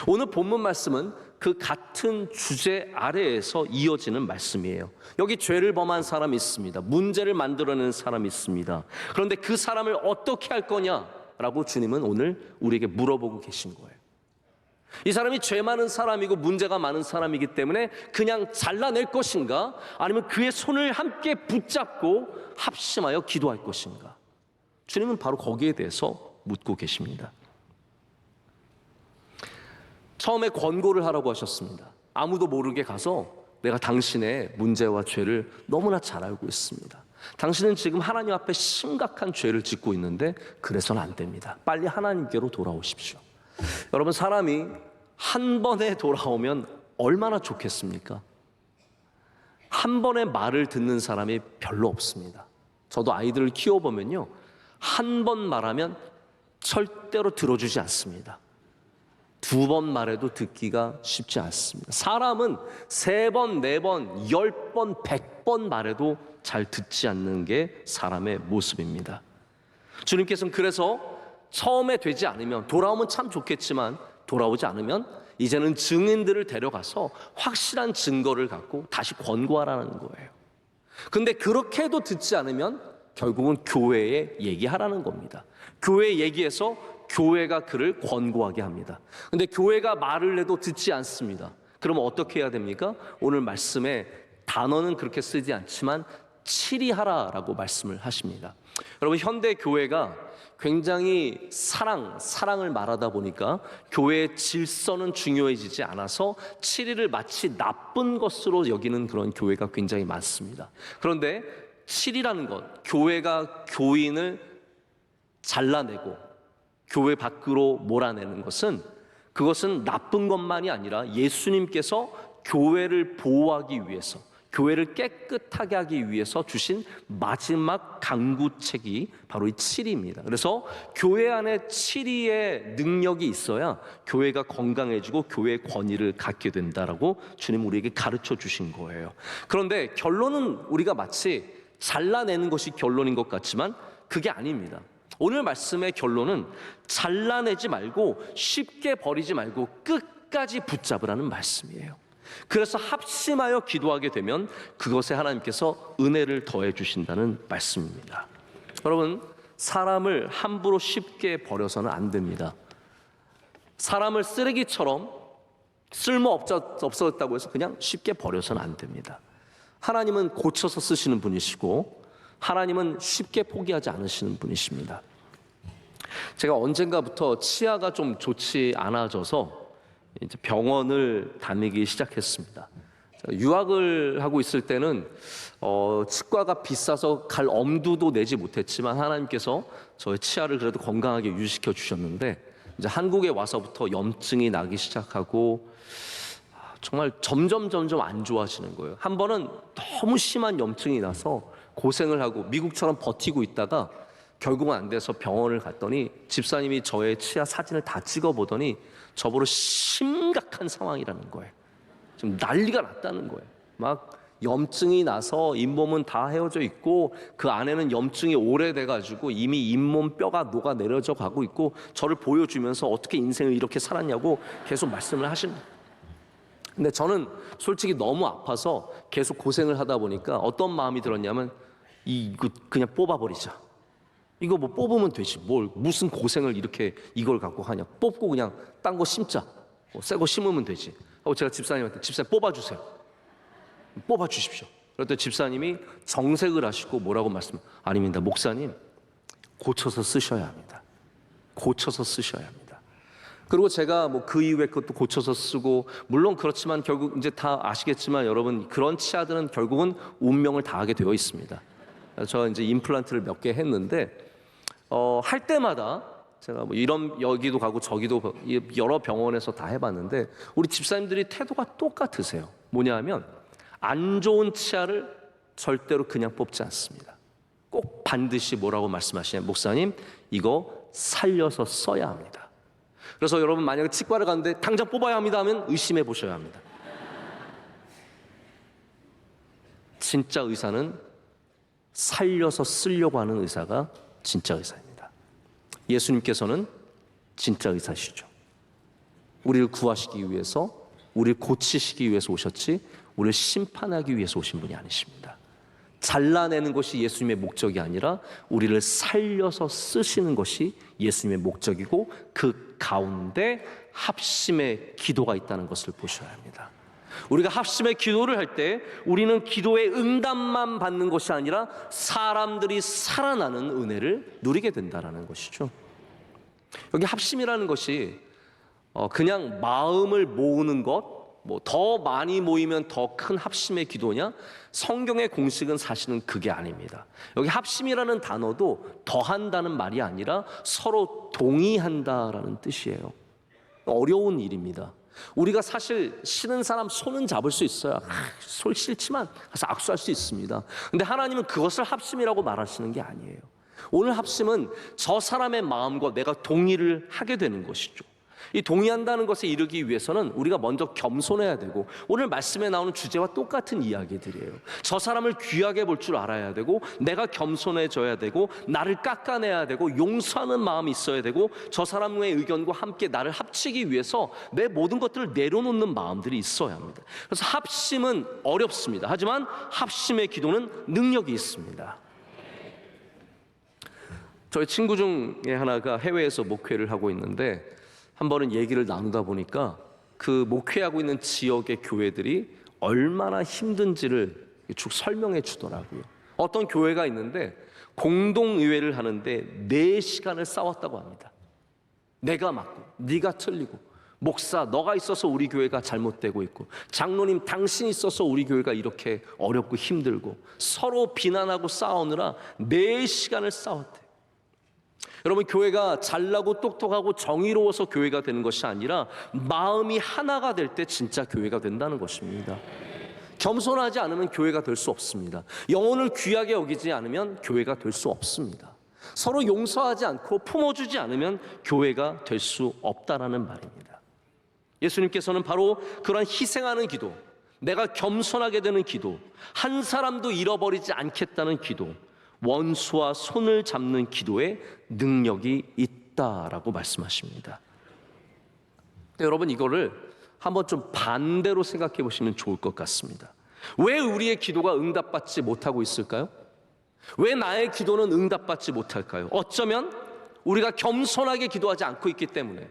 오늘 본문 말씀은 그 같은 주제 아래에서 이어지는 말씀이에요. 여기 죄를 범한 사람이 있습니다. 문제를 만들어내는 사람이 있습니다. 그런데 그 사람을 어떻게 할 거냐라고 주님은 오늘 우리에게 물어보고 계신 거예요. 이 사람이 죄 많은 사람이고 문제가 많은 사람이기 때문에 그냥 잘라낼 것인가, 아니면 그의 손을 함께 붙잡고 합심하여 기도할 것인가. 주님은 바로 거기에 대해서 묻고 계십니다. 처음에 권고를 하라고 하셨습니다. 아무도 모르게 가서 내가 당신의 문제와 죄를 너무나 잘 알고 있습니다. 당신은 지금 하나님 앞에 심각한 죄를 짓고 있는데 그래서는 안 됩니다. 빨리 하나님께로 돌아오십시오. 여러분, 사람이 한 번에 돌아오면 얼마나 좋겠습니까? 한 번의 말을 듣는 사람이 별로 없습니다. 저도 아이들을 키워보면요, 한 번 말하면 절대로 들어주지 않습니다. 두 번 말해도 듣기가 쉽지 않습니다. 사람은 3번, 4번, 10번, 100번 말해도 잘 듣지 않는 게 사람의 모습입니다. 주님께서는 그래서 처음에 되지 않으면, 돌아오면 참 좋겠지만 돌아오지 않으면 이제는 증인들을 데려가서 확실한 증거를 갖고 다시 권고하라는 거예요. 근데 그렇게 해도 듣지 않으면 결국은 교회에 얘기하라는 겁니다. 교회에 얘기해서 교회가 그를 권고하게 합니다. 근데 교회가 말을 해도 듣지 않습니다. 그러면 어떻게 해야 됩니까? 오늘 말씀에 단어는 그렇게 쓰지 않지만 치리하라라고 말씀을 하십니다. 여러분, 현대 교회가 굉장히 사랑을 말하다 보니까 교회의 질서는 중요해지지 않아서 치리를 마치 나쁜 것으로 여기는 그런 교회가 굉장히 많습니다. 그런데 치리라는 것, 교회가 교인을 잘라내고 교회 밖으로 몰아내는 것은, 그것은 나쁜 것만이 아니라 예수님께서 교회를 보호하기 위해서, 교회를 깨끗하게 하기 위해서 주신 마지막 강구책이 바로 이 치리입니다. 그래서 교회 안에 치리의 능력이 있어야 교회가 건강해지고 교회의 권위를 갖게 된다라고 주님 우리에게 가르쳐 주신 거예요. 그런데 결론은 우리가 마치 잘라내는 것이 결론인 것 같지만 그게 아닙니다. 오늘 말씀의 결론은 잘라내지 말고 쉽게 버리지 말고 끝까지 붙잡으라는 말씀이에요. 그래서 합심하여 기도하게 되면 그것에 하나님께서 은혜를 더해 주신다는 말씀입니다. 여러분, 사람을 함부로 쉽게 버려서는 안 됩니다. 사람을 쓰레기처럼 쓸모 없어졌다고 해서 그냥 쉽게 버려서는 안 됩니다. 하나님은 고쳐서 쓰시는 분이시고 하나님은 쉽게 포기하지 않으시는 분이십니다. 제가 언젠가부터 치아가 좀 좋지 않아져서 이제 병원을 다니기 시작했습니다. 유학을 하고 있을 때는 치과가 비싸서 갈 엄두도 내지 못했지만 하나님께서 저의 치아를 그래도 건강하게 유지시켜 주셨는데, 이제 한국에 와서부터 염증이 나기 시작하고 정말 점점 안 좋아지는 거예요. 한 번은 너무 심한 염증이 나서 고생을 하고 미국처럼 버티고 있다가 결국은 안 돼서 병원을 갔더니 집사님이 저의 치아 사진을 다 찍어보더니 저보고 심각한 상황이라는 거예요. 지금 난리가 났다는 거예요. 막 염증이 나서 잇몸은 다 헤어져 있고 그 안에는 염증이 오래돼가지고 이미 잇몸 뼈가 녹아내려져 가고 있고, 저를 보여주면서 어떻게 인생을 이렇게 살았냐고 계속 말씀을 하십니다. 근데 저는 솔직히 너무 아파서 계속 고생을 하다 보니까 어떤 마음이 들었냐면, 이거 그냥 뽑아버리자. 이거 뭐 뽑으면 되지, 뭘 무슨 고생을 이렇게 이걸 갖고 하냐, 뽑고 그냥 딴 거 심자, 새 거 심으면 되지 하고 제가 집사님한테, 집사님 뽑아주세요, 뽑아주십시오. 그랬더니 집사님이 정색을 하시고 뭐라고 아닙니다 목사님, 고쳐서 쓰셔야 합니다. 고쳐서 쓰셔야 합니다. 그리고 제가 뭐 그 이후에 그것도 고쳐서 쓰고, 물론 그렇지만 결국 이제 다 아시겠지만 여러분, 그런 치아들은 결국은 운명을 다하게 되어 있습니다. 저 이제 임플란트를 몇 개 했는데 할 때마다 제가 뭐 이런 여기도 가고 저기도 여러 병원에서 다 해봤는데 우리 집사님들이 태도가 똑같으세요. 뭐냐 하면 안 좋은 치아를 절대로 그냥 뽑지 않습니다. 꼭 반드시 뭐라고 말씀하시냐면 목사님 이거 살려서 써야 합니다. 그래서 여러분 만약에 치과를 갔는데 당장 뽑아야 합니다 하면 의심해 보셔야 합니다. 진짜 의사는 살려서 쓰려고 하는 의사가 진짜 의사입니다. 예수님께서는 진짜 의사시죠. 우리를 구하시기 위해서, 우리를 고치시기 위해서 오셨지 우리를 심판하기 위해서 오신 분이 아니십니다. 잘라내는 것이 예수님의 목적이 아니라 우리를 살려서 쓰시는 것이 예수님의 목적이고 그 가운데 합심의 기도가 있다는 것을 보셔야 합니다. 우리가 합심의 기도를 할 때 우리는 기도의 응답만 받는 것이 아니라 사람들이 살아나는 은혜를 누리게 된다는 것이죠. 여기 합심이라는 것이 그냥 마음을 모으는 것, 뭐 더 많이 모이면 더 큰 합심의 기도냐? 성경의 공식은 사실은 그게 아닙니다. 여기 합심이라는 단어도 더한다는 말이 아니라 서로 동의한다라는 뜻이에요. 어려운 일입니다. 우리가 사실 싫은 사람 손은 잡을 수 있어요. 손 싫지만 가서 악수할 수 있습니다. 근데 하나님은 그것을 합심이라고 말하시는 게 아니에요. 오늘 합심은 저 사람의 마음과 내가 동의를 하게 되는 것이죠. 이 동의한다는 것에 이르기 위해서는 우리가 먼저 겸손해야 되고 오늘 말씀에 나오는 주제와 똑같은 이야기들이에요. 저 사람을 귀하게 볼 줄 알아야 되고 내가 겸손해져야 되고 나를 깎아내야 되고 용서하는 마음이 있어야 되고 저 사람의 의견과 함께 나를 합치기 위해서 내 모든 것들을 내려놓는 마음들이 있어야 합니다. 그래서 합심은 어렵습니다. 하지만 합심의 기도는 능력이 있습니다. 저희 친구 중에 하나가 해외에서 목회를 하고 있는데 한 번은 얘기를 나누다 보니까 그 목회하고 있는 지역의 교회들이 얼마나 힘든지를 쭉 설명해 주더라고요. 어떤 교회가 있는데 공동의회를 하는데 4시간을 싸웠다고 합니다. 내가 맞고 네가 틀리고 목사 너가 있어서 우리 교회가 잘못되고 있고 장로님 당신이 있어서 우리 교회가 이렇게 어렵고 힘들고 서로 비난하고 싸우느라 4시간을 싸웠대요. 여러분 교회가 잘나고 똑똑하고 정의로워서 교회가 되는 것이 아니라 마음이 하나가 될 때 진짜 교회가 된다는 것입니다. 겸손하지 않으면 교회가 될 수 없습니다. 영혼을 귀하게 여기지 않으면 교회가 될 수 없습니다. 서로 용서하지 않고 품어주지 않으면 교회가 될 수 없다라는 말입니다. 예수님께서는 바로 그런 희생하는 기도, 내가 겸손하게 되는 기도, 한 사람도 잃어버리지 않겠다는 기도, 원수와 손을 잡는 기도에 능력이 있다라고 말씀하십니다. 여러분 이거를 한번 좀 반대로 생각해 보시면 좋을 것 같습니다. 왜 우리의 기도가 응답받지 못하고 있을까요? 왜 나의 기도는 응답받지 못할까요? 어쩌면 우리가 겸손하게 기도하지 않고 있기 때문에,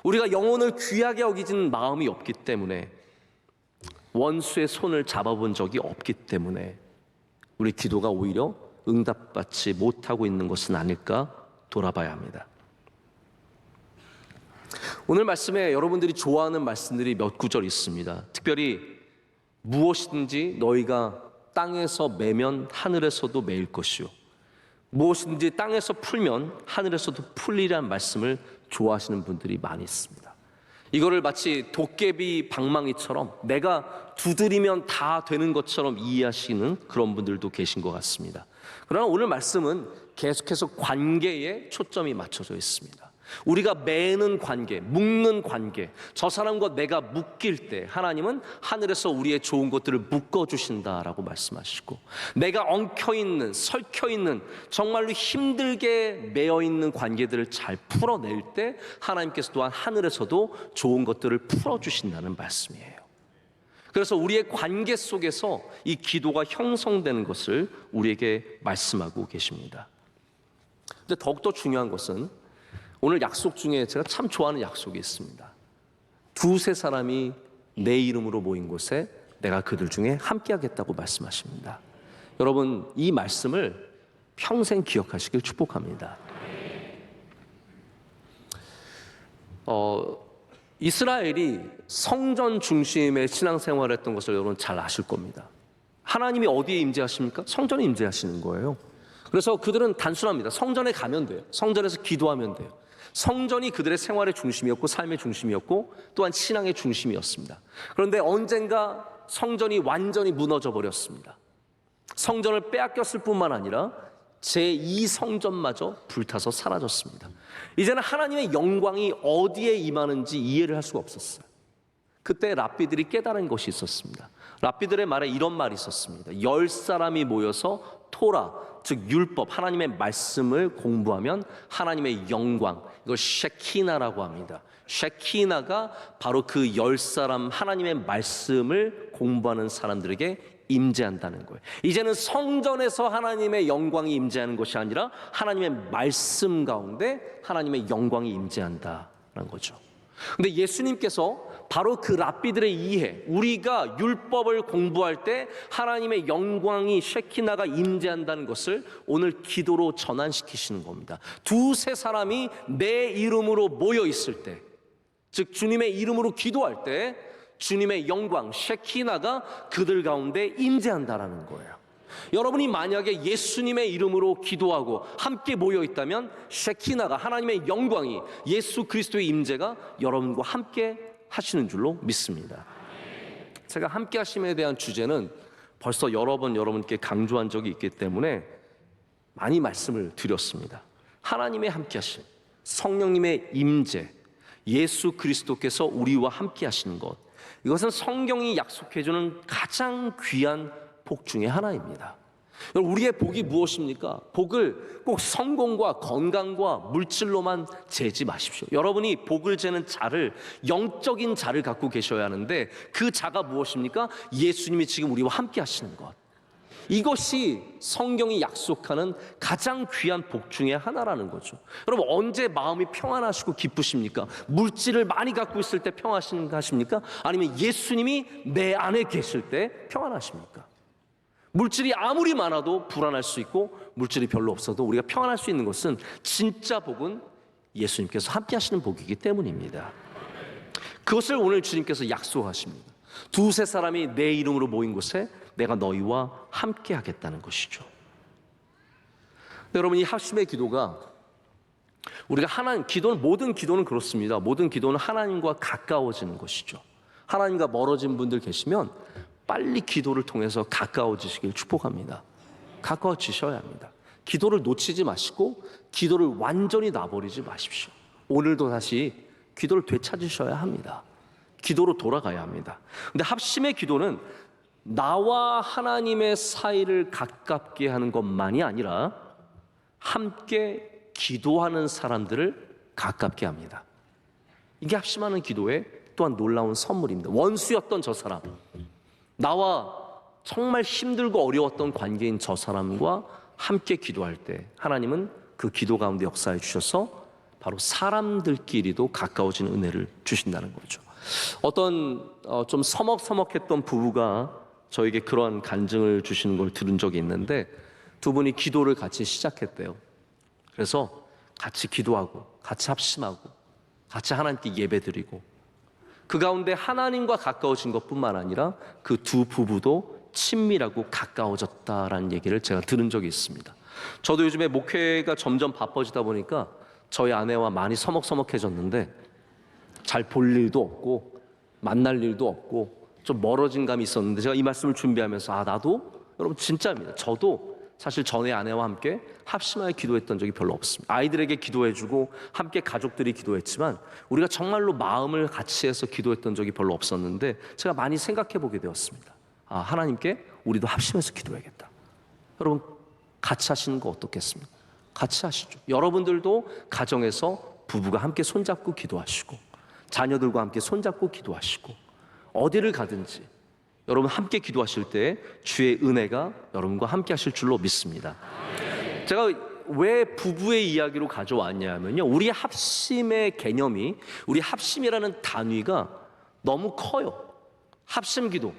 우리가 영혼을 귀하게 여기지는 마음이 없기 때문에, 원수의 손을 잡아본 적이 없기 때문에 우리 기도가 오히려 응답받지 못하고 있는 것은 아닐까 돌아봐야 합니다. 오늘 말씀에 여러분들이 좋아하는 말씀들이 몇 구절 있습니다. 특별히 무엇이든지 너희가 땅에서 매면 하늘에서도 매일 것이요 무엇이든지 땅에서 풀면 하늘에서도 풀리라는 말씀을 좋아하시는 분들이 많이 있습니다. 이거를 마치 도깨비 방망이처럼 내가 두드리면 다 되는 것처럼 이해하시는 그런 분들도 계신 것 같습니다. 그러나 오늘 말씀은 계속해서 관계에 초점이 맞춰져 있습니다. 우리가 매는 관계, 묶는 관계, 저 사람과 내가 묶일 때 하나님은 하늘에서 우리의 좋은 것들을 묶어주신다라고 말씀하시고, 내가 엉켜있는, 설켜있는, 정말로 힘들게 매여있는 관계들을 잘 풀어낼 때 하나님께서 또한 하늘에서도 좋은 것들을 풀어주신다는 말씀이에요. 그래서 우리의 관계 속에서 이 기도가 형성되는 것을 우리에게 말씀하고 계십니다. 근데 더욱더 중요한 것은 오늘 약속 중에 제가 참 좋아하는 약속이 있습니다. 2-3 사람이 내 이름으로 모인 곳에 내가 그들 중에 함께 하겠다고 말씀하십니다. 여러분 이 말씀을 평생 기억하시길 축복합니다. 이스라엘이 성전 중심의 신앙생활을 했던 것을 여러분 잘 아실 겁니다. 하나님이 어디에 임재하십니까? 성전에 임재하시는 거예요. 그래서 그들은 단순합니다. 성전에 가면 돼요. 성전에서 기도하면 돼요. 성전이 그들의 생활의 중심이었고 삶의 중심이었고 또한 신앙의 중심이었습니다. 그런데 언젠가 성전이 완전히 무너져 버렸습니다. 성전을 빼앗겼을 뿐만 아니라 제2성전마저 불타서 사라졌습니다. 이제는 하나님의 영광이 어디에 임하는지 이해를 할 수가 없었어요. 그때 랍비들이 깨달은 것이 있었습니다. 랍비들의 말에 이런 말이 있었습니다. 10사람이 모여서 토라, 즉 율법, 하나님의 말씀을 공부하면 하나님의 영광, 이걸 셰키나라고 합니다. 셰키나가 바로 그 10사람 하나님의 말씀을 공부하는 사람들에게 임재한다는 거예요. 이제는 성전에서 하나님의 영광이 임재하는 것이 아니라 하나님의 말씀 가운데 하나님의 영광이 임재한다는 거죠. 근데 예수님께서 바로 그 랍비들의 이해, 우리가 율법을 공부할 때 하나님의 영광이 셰키나가 임재한다는 것을 오늘 기도로 전환시키시는 겁니다. 두세 사람이 내 이름으로 모여 있을 때, 즉 주님의 이름으로 기도할 때 주님의 영광 셰키나가 그들 가운데 임재한다라는 거예요. 여러분이 만약에 예수님의 이름으로 기도하고 함께 모여 있다면 셰키나가 하나님의 영광이 예수 그리스도의 임재가 여러분과 함께 하시는 줄로 믿습니다. 제가 함께 하심에 대한 주제는 벌써 여러 번 여러분께 강조한 적이 있기 때문에 많이 말씀을 드렸습니다. 하나님의 함께 하심, 성령님의 임재, 예수 그리스도께서 우리와 함께 하시는 것, 이것은 성경이 약속해주는 가장 귀한 복 중에 하나입니다. 우리의 복이 무엇입니까? 복을 꼭 성공과 건강과 물질로만 재지 마십시오. 여러분이 복을 재는 자를, 영적인 자를 갖고 계셔야 하는데 그 자가 무엇입니까? 예수님이 지금 우리와 함께 하시는 것. 이것이 성경이 약속하는 가장 귀한 복 중에 하나라는 거죠. 여러분, 언제 마음이 평안하시고 기쁘십니까? 물질을 많이 갖고 있을 때 평안하십니까? 아니면 예수님이 내 안에 계실 때 평안하십니까? 물질이 아무리 많아도 불안할 수 있고 물질이 별로 없어도 우리가 평안할 수 있는 것은, 진짜 복은 예수님께서 함께 하시는 복이기 때문입니다. 그것을 오늘 주님께서 약속하십니다. 두세 사람이 내 이름으로 모인 곳에 내가 너희와 함께 하겠다는 것이죠. 여러분, 이 합심의 기도가 우리가 기도는, 모든 기도는 그렇습니다. 모든 기도는 하나님과 가까워지는 것이죠. 하나님과 멀어진 분들 계시면 빨리 기도를 통해서 가까워지시길 축복합니다. 가까워지셔야 합니다. 기도를 놓치지 마시고 기도를 완전히 놔버리지 마십시오. 오늘도 다시 기도를 되찾으셔야 합니다. 기도로 돌아가야 합니다. 근데 합심의 기도는 나와 하나님의 사이를 가깝게 하는 것만이 아니라 함께 기도하는 사람들을 가깝게 합니다. 이게 합심하는 기도의 또한 놀라운 선물입니다. 원수였던 저 사람, 나와 정말 힘들고 어려웠던 관계인 저 사람과 함께 기도할 때 하나님은 그 기도 가운데 역사해 주셔서 바로 사람들끼리도 가까워지는 은혜를 주신다는 거죠. 어떤 좀 서먹서먹했던 부부가 저에게 그런 간증을 주시는 걸 들은 적이 있는데, 두 분이 기도를 같이 시작했대요. 그래서 같이 기도하고 같이 합심하고 같이 하나님께 예배드리고 그 가운데 하나님과 가까워진 것뿐만 아니라 그 두 부부도 친밀하고 가까워졌다라는 얘기를 제가 들은 적이 있습니다. 저도 요즘에 목회가 점점 바빠지다 보니까 저희 아내와 많이 서먹서먹해졌는데 잘 볼 일도 없고 만날 일도 없고 좀 멀어진 감이 있었는데, 제가 이 말씀을 준비하면서 나도, 여러분 진짜입니다, 저도 사실 전에 아내와 함께 합심하여 기도했던 적이 별로 없습니다. 아이들에게 기도해주고 함께 가족들이 기도했지만 우리가 정말로 마음을 같이 해서 기도했던 적이 별로 없었는데, 제가 많이 생각해 보게 되었습니다. 하나님께 우리도 합심해서 기도해야겠다. 여러분, 같이 하시는 거 어떻겠습니까? 같이 하시죠. 여러분들도 가정에서 부부가 함께 손잡고 기도하시고 자녀들과 함께 손잡고 기도하시고 어디를 가든지 여러분 함께 기도하실 때 주의 은혜가 여러분과 함께 하실 줄로 믿습니다. 제가 왜 부부의 이야기로 가져왔냐면요, 우리 합심의 개념이, 우리 합심이라는 단위가 너무 커요. 합심 기도,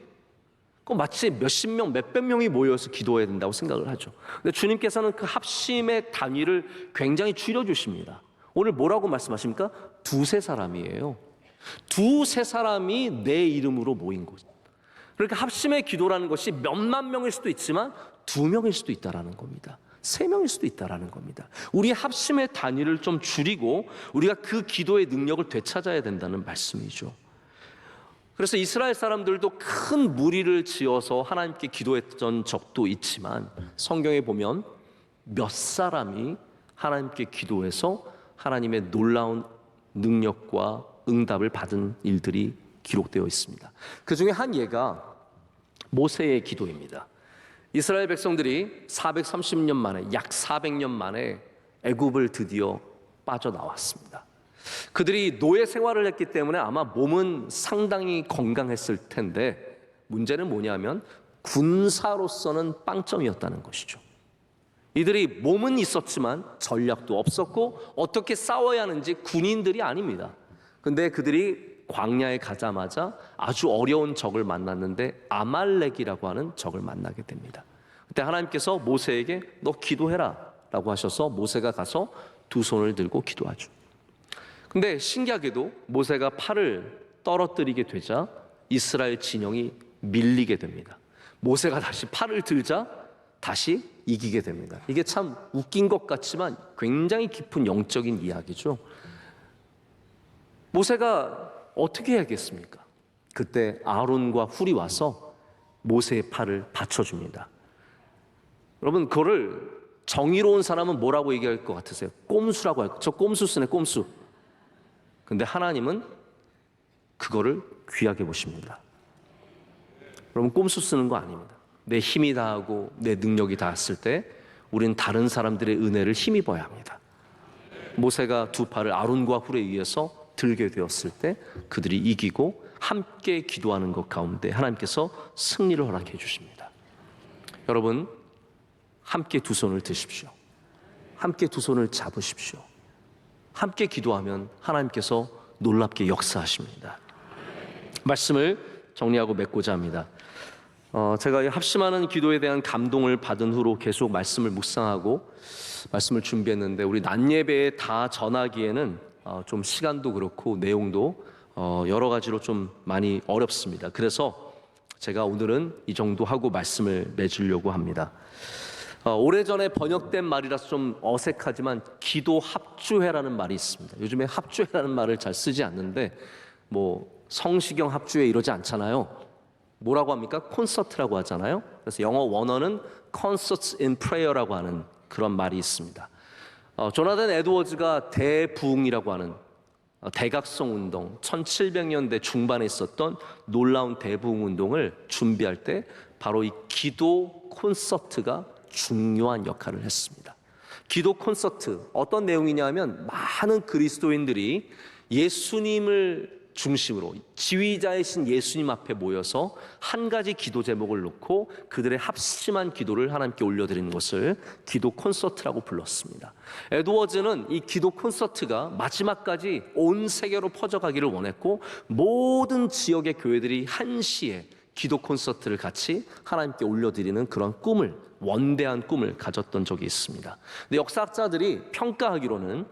마치 몇십 명, 몇백 명이 모여서 기도해야 된다고 생각을 하죠. 근데 주님께서는 그 합심의 단위를 굉장히 줄여주십니다. 오늘 뭐라고 말씀하십니까? 두세 사람이에요. 두세 사람이 내 이름으로 모인 곳. 그러니까 합심의 기도라는 것이 몇만 명일 수도 있지만 2명일 수도 있다라는 겁니다. 3명일 수도 있다라는 겁니다. 우리 합심의 단위를 좀 줄이고 우리가 그 기도의 능력을 되찾아야 된다는 말씀이죠. 그래서 이스라엘 사람들도 큰 무리를 지어서 하나님께 기도했던 적도 있지만 성경에 보면 몇 사람이 하나님께 기도해서 하나님의 놀라운 능력과 응답을 받은 일들이 기록되어 있습니다. 그 중에 한 예가 모세의 기도입니다. 이스라엘 백성들이 430년 만에, 약 400년 만에 애굽을 드디어 빠져나왔습니다. 그들이 노예 생활을 했기 때문에 아마 몸은 상당히 건강했을 텐데 문제는 뭐냐면 군사로서는 빵점이었다는 것이죠. 이들이 몸은 있었지만 전략도 없었고 어떻게 싸워야 하는지 군인들이 아닙니다. 근데 그들이 광야에 가자마자 아주 어려운 적을 만났는데 아말렉이라고 하는 적을 만나게 됩니다. 그때 하나님께서 모세에게 너 기도해라 라고 하셔서 모세가 가서 2 손을 들고 기도하죠. 근데 신기하게도 모세가 팔을 떨어뜨리게 되자 이스라엘 진영이 밀리게 됩니다. 모세가 다시 팔을 들자 다시 이기게 됩니다. 이게 참 웃긴 것 같지만 굉장히 깊은 영적인 이야기죠. 모세가 어떻게 해야겠습니까? 그때 아론과 훌이 와서 모세의 팔을 받쳐줍니다. 여러분, 그거를 정의로운 사람은 뭐라고 얘기할 것 같으세요? 꼼수라고 할까요? 저 꼼수 쓰네, 꼼수. 근데 하나님은 그거를 귀하게 보십니다. 여러분, 꼼수 쓰는 거 아닙니다. 내 힘이 다하고 내 능력이 닿았을 때 우리는 다른 사람들의 은혜를 힘입어야 합니다. 모세가 2 팔을 아론과 훌에 의해서 들게 되었을 때 그들이 이기고 함께 기도하는 것 가운데 하나님께서 승리를 허락해 주십니다. 여러분, 함께 2 손을 드십시오. 함께 2 손을 잡으십시오. 함께 기도하면 하나님께서 놀랍게 역사하십니다. 말씀을 정리하고 맺고자 합니다. 제가 합심하는 기도에 대한 감동을 받은 후로 계속 말씀을 묵상하고 말씀을 준비했는데 우리 낮 예배에 다 전하기에는 좀 시간도 그렇고 내용도 여러 가지로 좀 많이 어렵습니다. 그래서 제가 오늘은 이 정도 하고 말씀을 맺으려고 합니다. 오래전에 번역된 말이라서 좀 어색하지만 기도 합주회라는 말이 있습니다. 요즘에 합주회라는 말을 잘 쓰지 않는데 뭐 성시경 합주회 이러지 않잖아요. 뭐라고 합니까? 콘서트라고 하잖아요. 그래서 영어 원어는 Concerts in Prayer라고 하는 그런 말이 있습니다. 조나단 에드워즈가 대부흥이라고 하는 대각성 운동 1700년대 중반에 있었던 놀라운 대부흥 운동을 준비할 때 바로 이 기도 콘서트가 중요한 역할을 했습니다. 기도 콘서트 어떤 내용이냐면 많은 그리스도인들이 예수님을 중심으로 지휘자이신 예수님 앞에 모여서 한 가지 기도 제목을 놓고 그들의 합심한 기도를 하나님께 올려드리는 것을 기도 콘서트라고 불렀습니다. 에드워즈는 이 기도 콘서트가 마지막까지 온 세계로 퍼져가기를 원했고 모든 지역의 교회들이 한시에 기도 콘서트를 같이 하나님께 올려드리는 그런 꿈을 원대한 꿈을 가졌던 적이 있습니다. 근데 역사학자들이 평가하기로는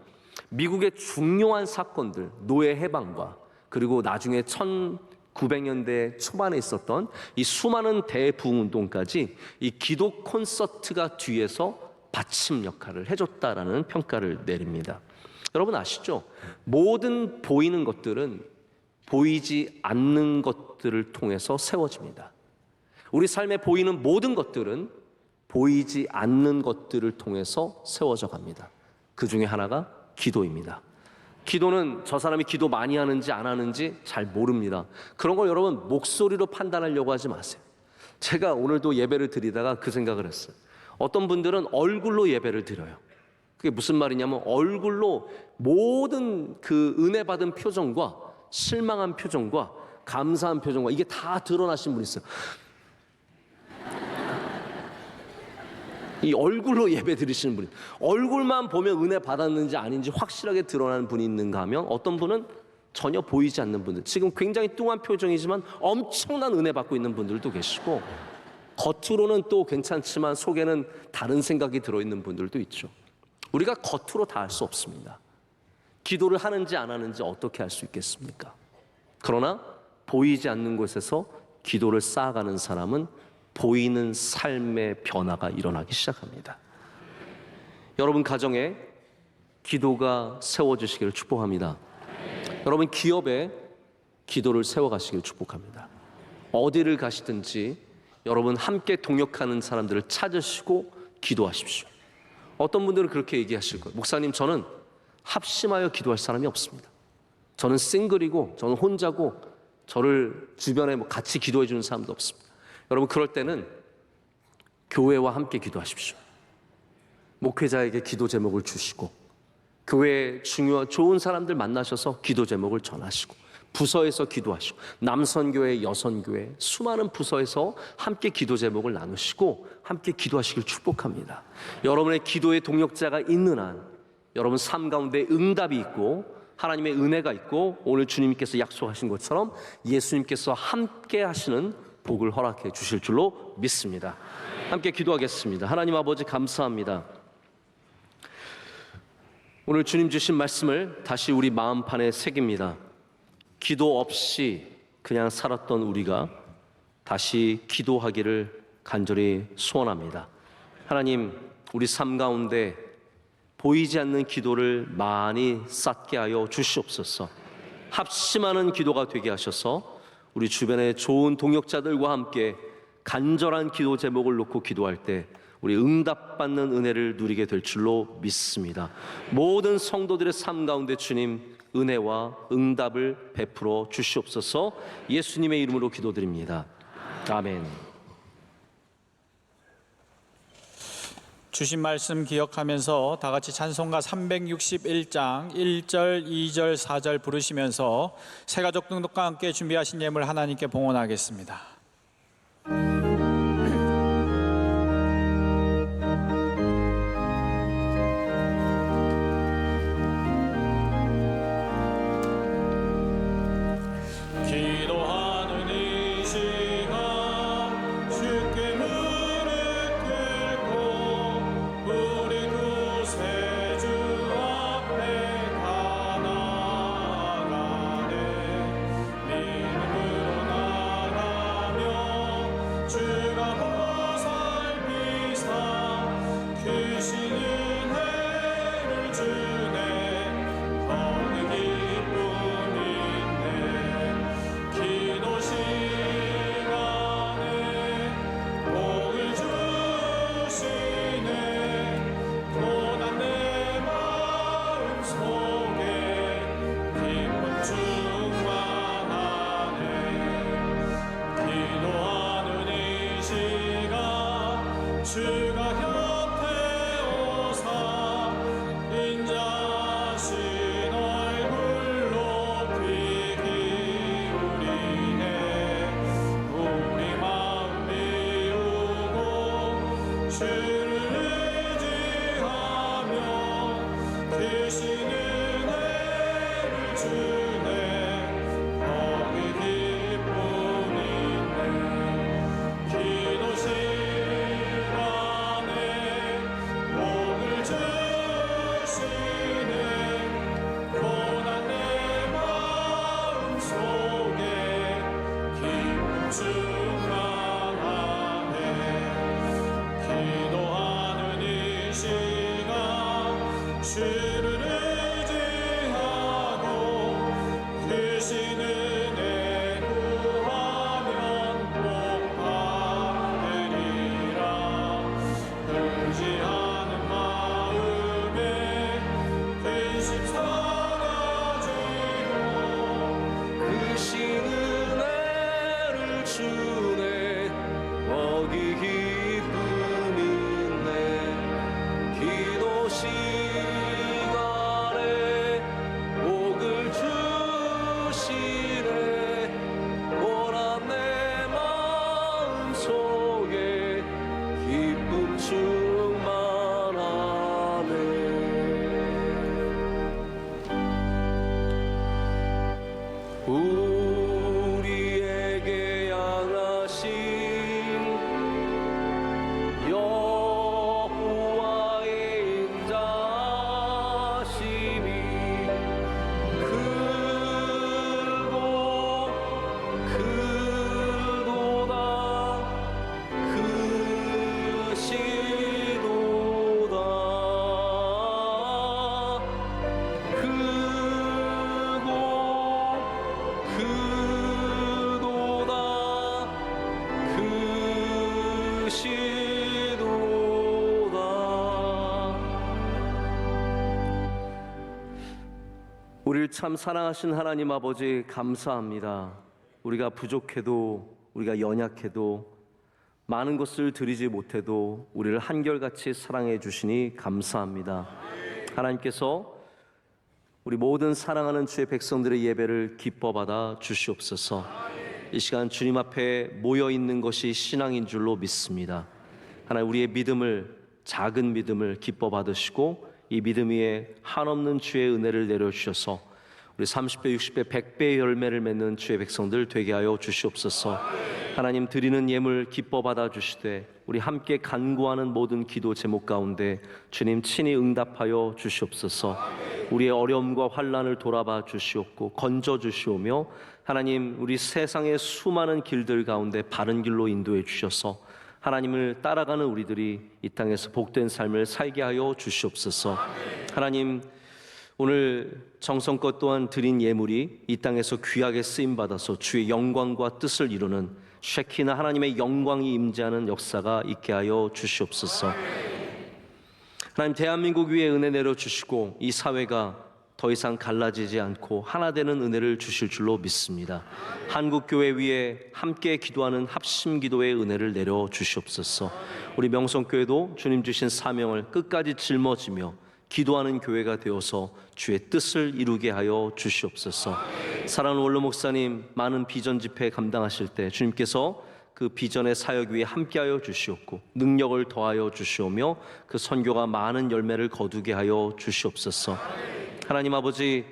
미국의 중요한 사건들 노예 해방과 그리고 나중에 1900년대 초반에 있었던 이 수많은 대부흥 운동까지 이 기도 콘서트가 뒤에서 받침 역할을 해줬다라는 평가를 내립니다. 여러분 아시죠? 모든 보이는 것들은 보이지 않는 것들을 통해서 세워집니다. 우리 삶에 보이는 모든 것들은 보이지 않는 것들을 통해서 세워져 갑니다. 그 중에 하나가 기도입니다. 기도는 저 사람이 기도 많이 하는지 안 하는지 잘 모릅니다. 그런 걸 여러분 목소리로 판단하려고 하지 마세요. 제가 오늘도 예배를 드리다가 그 생각을 했어요. 어떤 분들은 얼굴로 예배를 드려요. 그게 무슨 말이냐면 얼굴로 모든 그 은혜 받은 표정과 실망한 표정과 감사한 표정과 이게 다 드러나신 분이 있어요. 이 얼굴로 예배 드리시는 분이 얼굴만 보면 은혜 받았는지 아닌지 확실하게 드러나는 분이 있는가 하면 어떤 분은 전혀 보이지 않는 분들 지금 굉장히 뚱한 표정이지만 엄청난 은혜 받고 있는 분들도 계시고 겉으로는 또 괜찮지만 속에는 다른 생각이 들어있는 분들도 있죠. 우리가 겉으로 다 알 수 없습니다. 기도를 하는지 안 하는지 어떻게 알 수 있겠습니까? 그러나 보이지 않는 곳에서 기도를 쌓아가는 사람은 보이는 삶의 변화가 일어나기 시작합니다. 여러분 가정에 기도가 세워지시기를 축복합니다. 여러분 기업에 기도를 세워가시기를 축복합니다. 어디를 가시든지 여러분 함께 동역하는 사람들을 찾으시고 기도하십시오. 어떤 분들은 그렇게 얘기하실 거예요. 목사님, 저는 합심하여 기도할 사람이 없습니다. 저는 싱글이고 저는 혼자고 저를 주변에 같이 기도해 주는 사람도 없습니다. 여러분 그럴 때는 교회와 함께 기도하십시오. 목회자에게 기도 제목을 주시고 교회에 중요한 좋은 사람들 만나셔서 기도 제목을 전하시고 부서에서 기도하시고 남선교회, 여선교회 수많은 부서에서 함께 기도 제목을 나누시고 함께 기도하시길 축복합니다. 여러분의 기도의 동역자가 있는 한 여러분 삶 가운데 응답이 있고 하나님의 은혜가 있고 오늘 주님께서 약속하신 것처럼 예수님께서 함께 하시는 복을 허락해 주실 줄로 믿습니다. 함께 기도하겠습니다. 하나님 아버지 감사합니다. 오늘 주님 주신 말씀을 다시 우리 마음판에 새깁니다. 기도 없이 그냥 살았던 우리가 다시 기도하기를 간절히 소원합니다. 하나님, 우리 삶 가운데 보이지 않는 기도를 많이 쌓게 하여 주시옵소서. 합심하는 기도가 되게 하셔서 우리 주변의 좋은 동역자들과 함께 간절한 기도 제목을 놓고 기도할 때 우리 응답받는 은혜를 누리게 될 줄로 믿습니다. 모든 성도들의 삶 가운데 주님 은혜와 응답을 베풀어 주시옵소서. 예수님의 이름으로 기도드립니다. 아멘. 주신 말씀 기억하면서 다 같이 찬송가 361장 1절, 2절, 4절 부르시면서 새가족 등록과 함께 준비하신 예물 하나님께 봉헌하겠습니다. 기도하는 이 시간 주께 무릎 꿇고 우리 구세주 앞에 다 나아가네. 믿음으로 나가며 주가 보살피사 크신 은혜를 주네. 거기 기쁨 있네. 기도 시간에 복을 주시네. 고난 내 마음 속에 기쁨 충만하네. 기도하는 이 시간 주가 곁에 오사 인자신 얼굴 높이 기울이네. 우리 마음 비우고 주를 의지하며 크신 은혜를 주네. 거기 기쁨 있네. 기도 시간에 복을 주시네. 고난 내 마음 속에 기쁨 충만하네. 기도하는 이 시간 주를 의지하고 크신 은혜 구하면 복 받으리라. 의지하는 마음에 근심 사라지고 크신 은혜를 주네. 거기 기쁨 있네. 기도 시간에 우리를 참 사랑하신 하나님 아버지 감사합니다. 우리가 부족해도 우리가 연약해도 많은 것을 드리지 못해도 우리를 한결같이 사랑해 주시니 감사합니다. 하나님께서 우리 모든 사랑하는 주의 백성들의 예배를 기뻐 받아 주시옵소서. 이 시간 주님 앞에 모여 있는 것이 신앙인 줄로 믿습니다. 하나님, 우리의 믿음을, 작은 믿음을 기뻐 받으시고 이 믿음 위에 한없는 주의 은혜를 내려주셔서 우리 30배, 60배, 100배의 열매를 맺는 주의 백성들 되게 하여 주시옵소서. 하나님, 드리는 예물 기뻐 받아 주시되 우리 함께 간구하는 모든 기도 제목 가운데 주님 친히 응답하여 주시옵소서. 우리의 어려움과 환난을 돌아봐 주시옵고 건져 주시오며 하나님, 우리 세상의 수많은 길들 가운데 바른 길로 인도해 주셔서 하나님을 따라가는 우리들이 이 땅에서 복된 삶을 살게 하여 주시옵소서. 하나님, 오늘 정성껏 또한 드린 예물이 이 땅에서 귀하게 쓰임받아서 주의 영광과 뜻을 이루는 쉐키나 하나님의 영광이 임재하는 역사가 있게 하여 주시옵소서. 하나님, 대한민국 위에 은혜 내려주시고 이 사회가 더 이상 갈라지지 않고 하나 되는 은혜를 주실 줄로 믿습니다. 한국교회 위에 함께 기도하는 합심기도의 은혜를 내려주시옵소서. 우리 명성교회도 주님 주신 사명을 끝까지 짊어지며 기도하는 교회가 되어서 주의 뜻을 이루게 하여 주시옵소서. 사랑하는 원로 목사님, 많은 비전 집회 감당하실 때 주님께서 그 비전의 사역 위에 함께하여 주시옵고 능력을 더하여 주시오며 그 선교가 많은 열매를 거두게 하여 주시옵소서. 하나님 아버지,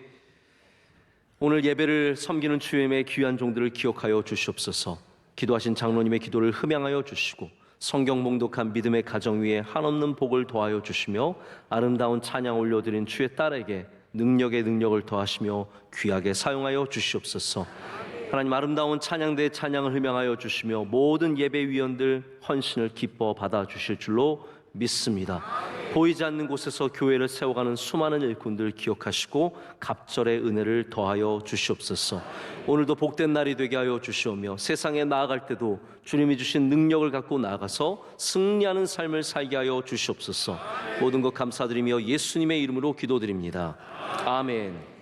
오늘 예배를 섬기는 주님의 귀한 종들을 기억하여 주시옵소서. 기도하신 장로님의 기도를 흠양하여 주시고 성경 봉독한 믿음의 가정 위에 한없는 복을 더하여 주시며 아름다운 찬양 올려드린 주의 딸에게 능력의 능력을 더하시며 귀하게 사용하여 주시옵소서. 하나님, 아름다운 찬양대의 찬양을 흠양하여 주시며 모든 예배위원들 헌신을 기뻐 받아 주실 줄로 믿습니다. 보이지 않는 곳에서 교회를 세워가는 수많은 일꾼들 기억하시고 갑절의 은혜를 더하여 주시옵소서. 오늘도 복된 날이 되게 하여 주시오며 세상에 나아갈 때도 주님이 주신 능력을 갖고 나아가서 승리하는 삶을 살게 하여 주시옵소서. 모든 것 감사드리며 예수님의 이름으로 기도드립니다. 아멘.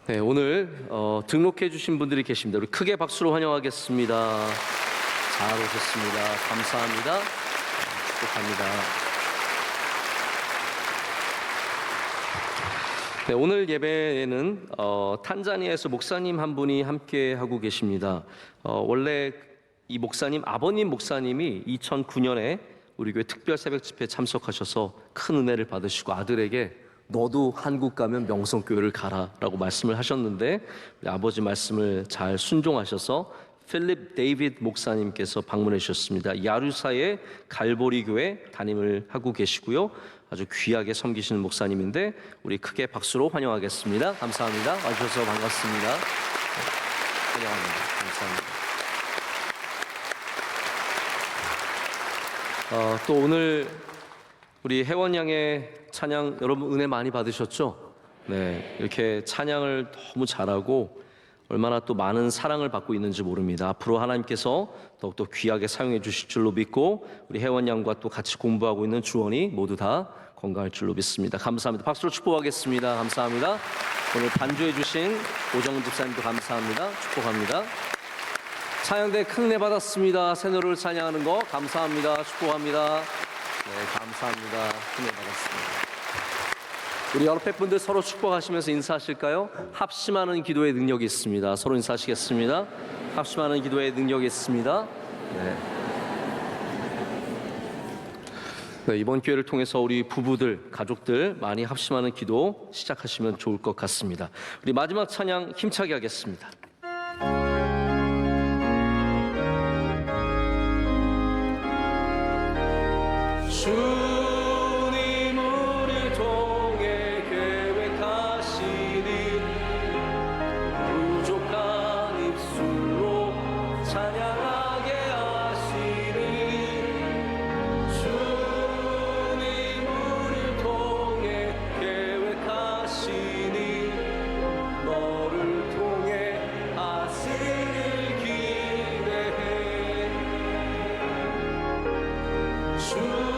네, 오늘 등록해 주신 분들이 계십니다. 우리 크게 박수로 환영하겠습니다. 잘 오셨습니다. 감사합니다. 축복합니다. 네, 오늘 예배에는 탄자니아에서 목사님 한 분이 함께 하고 계십니다. 원래 이 목사님, 아버님 목사님이 2009년에 우리 교회 특별 새벽 집회에 참석하셔서 큰 은혜를 받으시고 아들에게 너도 한국 가면 명성교회를 가라라고 말씀을 하셨는데 아버지 말씀을 잘 순종하셔서 필립 데이비드 목사님께서 방문해 주셨습니다. 야루사의 갈보리 교회 담임을 하고 계시고요. 아주 귀하게 섬기시는 목사님인데 우리 크게 박수로 환영하겠습니다. 감사합니다. 와주셔서 반갑습니다. 환영합니다. 감사합니다. 또 오늘 우리 혜원 양의 찬양 여러분 은혜 많이 받으셨죠? 네, 이렇게 찬양을 너무 잘하고 얼마나 또 많은 사랑을 받고 있는지 모릅니다. 앞으로 하나님께서 더욱더 귀하게 사용해 주실 줄로 믿고 우리 혜원 양과 또 같이 공부하고 있는 주원이 모두 다 건강할 줄로 믿습니다. 감사합니다. 박수로 축복하겠습니다. 감사합니다. 오늘 반주해 주신 오정은 집사님도 감사합니다. 축복합니다. 찬양대 큰 은혜 받았습니다. 새 노래를 찬양하는 거 감사합니다. 축복합니다. 네, 감사합니다. 은혜 받았습니다. 우리 옆에 분들 서로 축복하시면서 인사하실까요? 합심하는 기도의 능력이 있습니다. 서로 인사하시겠습니다. 합심하는 기도의 능력이 있습니다. 네, 이번 기회를 통해서 우리 부부들, 가족들 많이 합심하는 기도 시작하시면 좋을 것 같습니다. 우리 마지막 찬양 힘차게 하겠습니다. 주님 우리를 통해 계획하시니 부족한 입술로 찬양하게 하시니 주님 우리를 통해 계획하시니 너를 통해 하시길 기대해 주님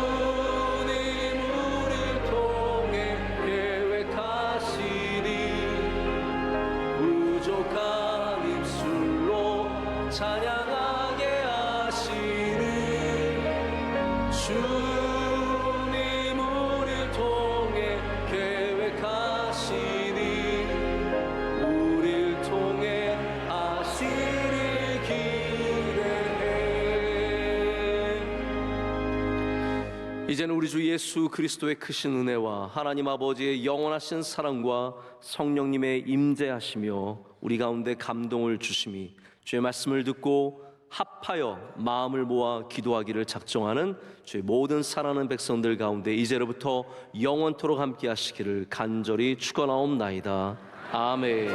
주님 우리를 통해 계획하시니 우리를 통해 하시리 기대해. 이제는 우리 주 예수 그리스도의 크신 은혜와 하나님 아버지의 영원하신 사랑과 성령님의 임재하시며 우리 가운데 감동을 주심이 주의 말씀을 듣고 합하여 마음을 모아 기도하기를 작정하는 주의 모든 사랑하는 백성들 가운데 이제로부터 영원토록 함께 하시기를 간절히 축원하옵나이다. 아멘.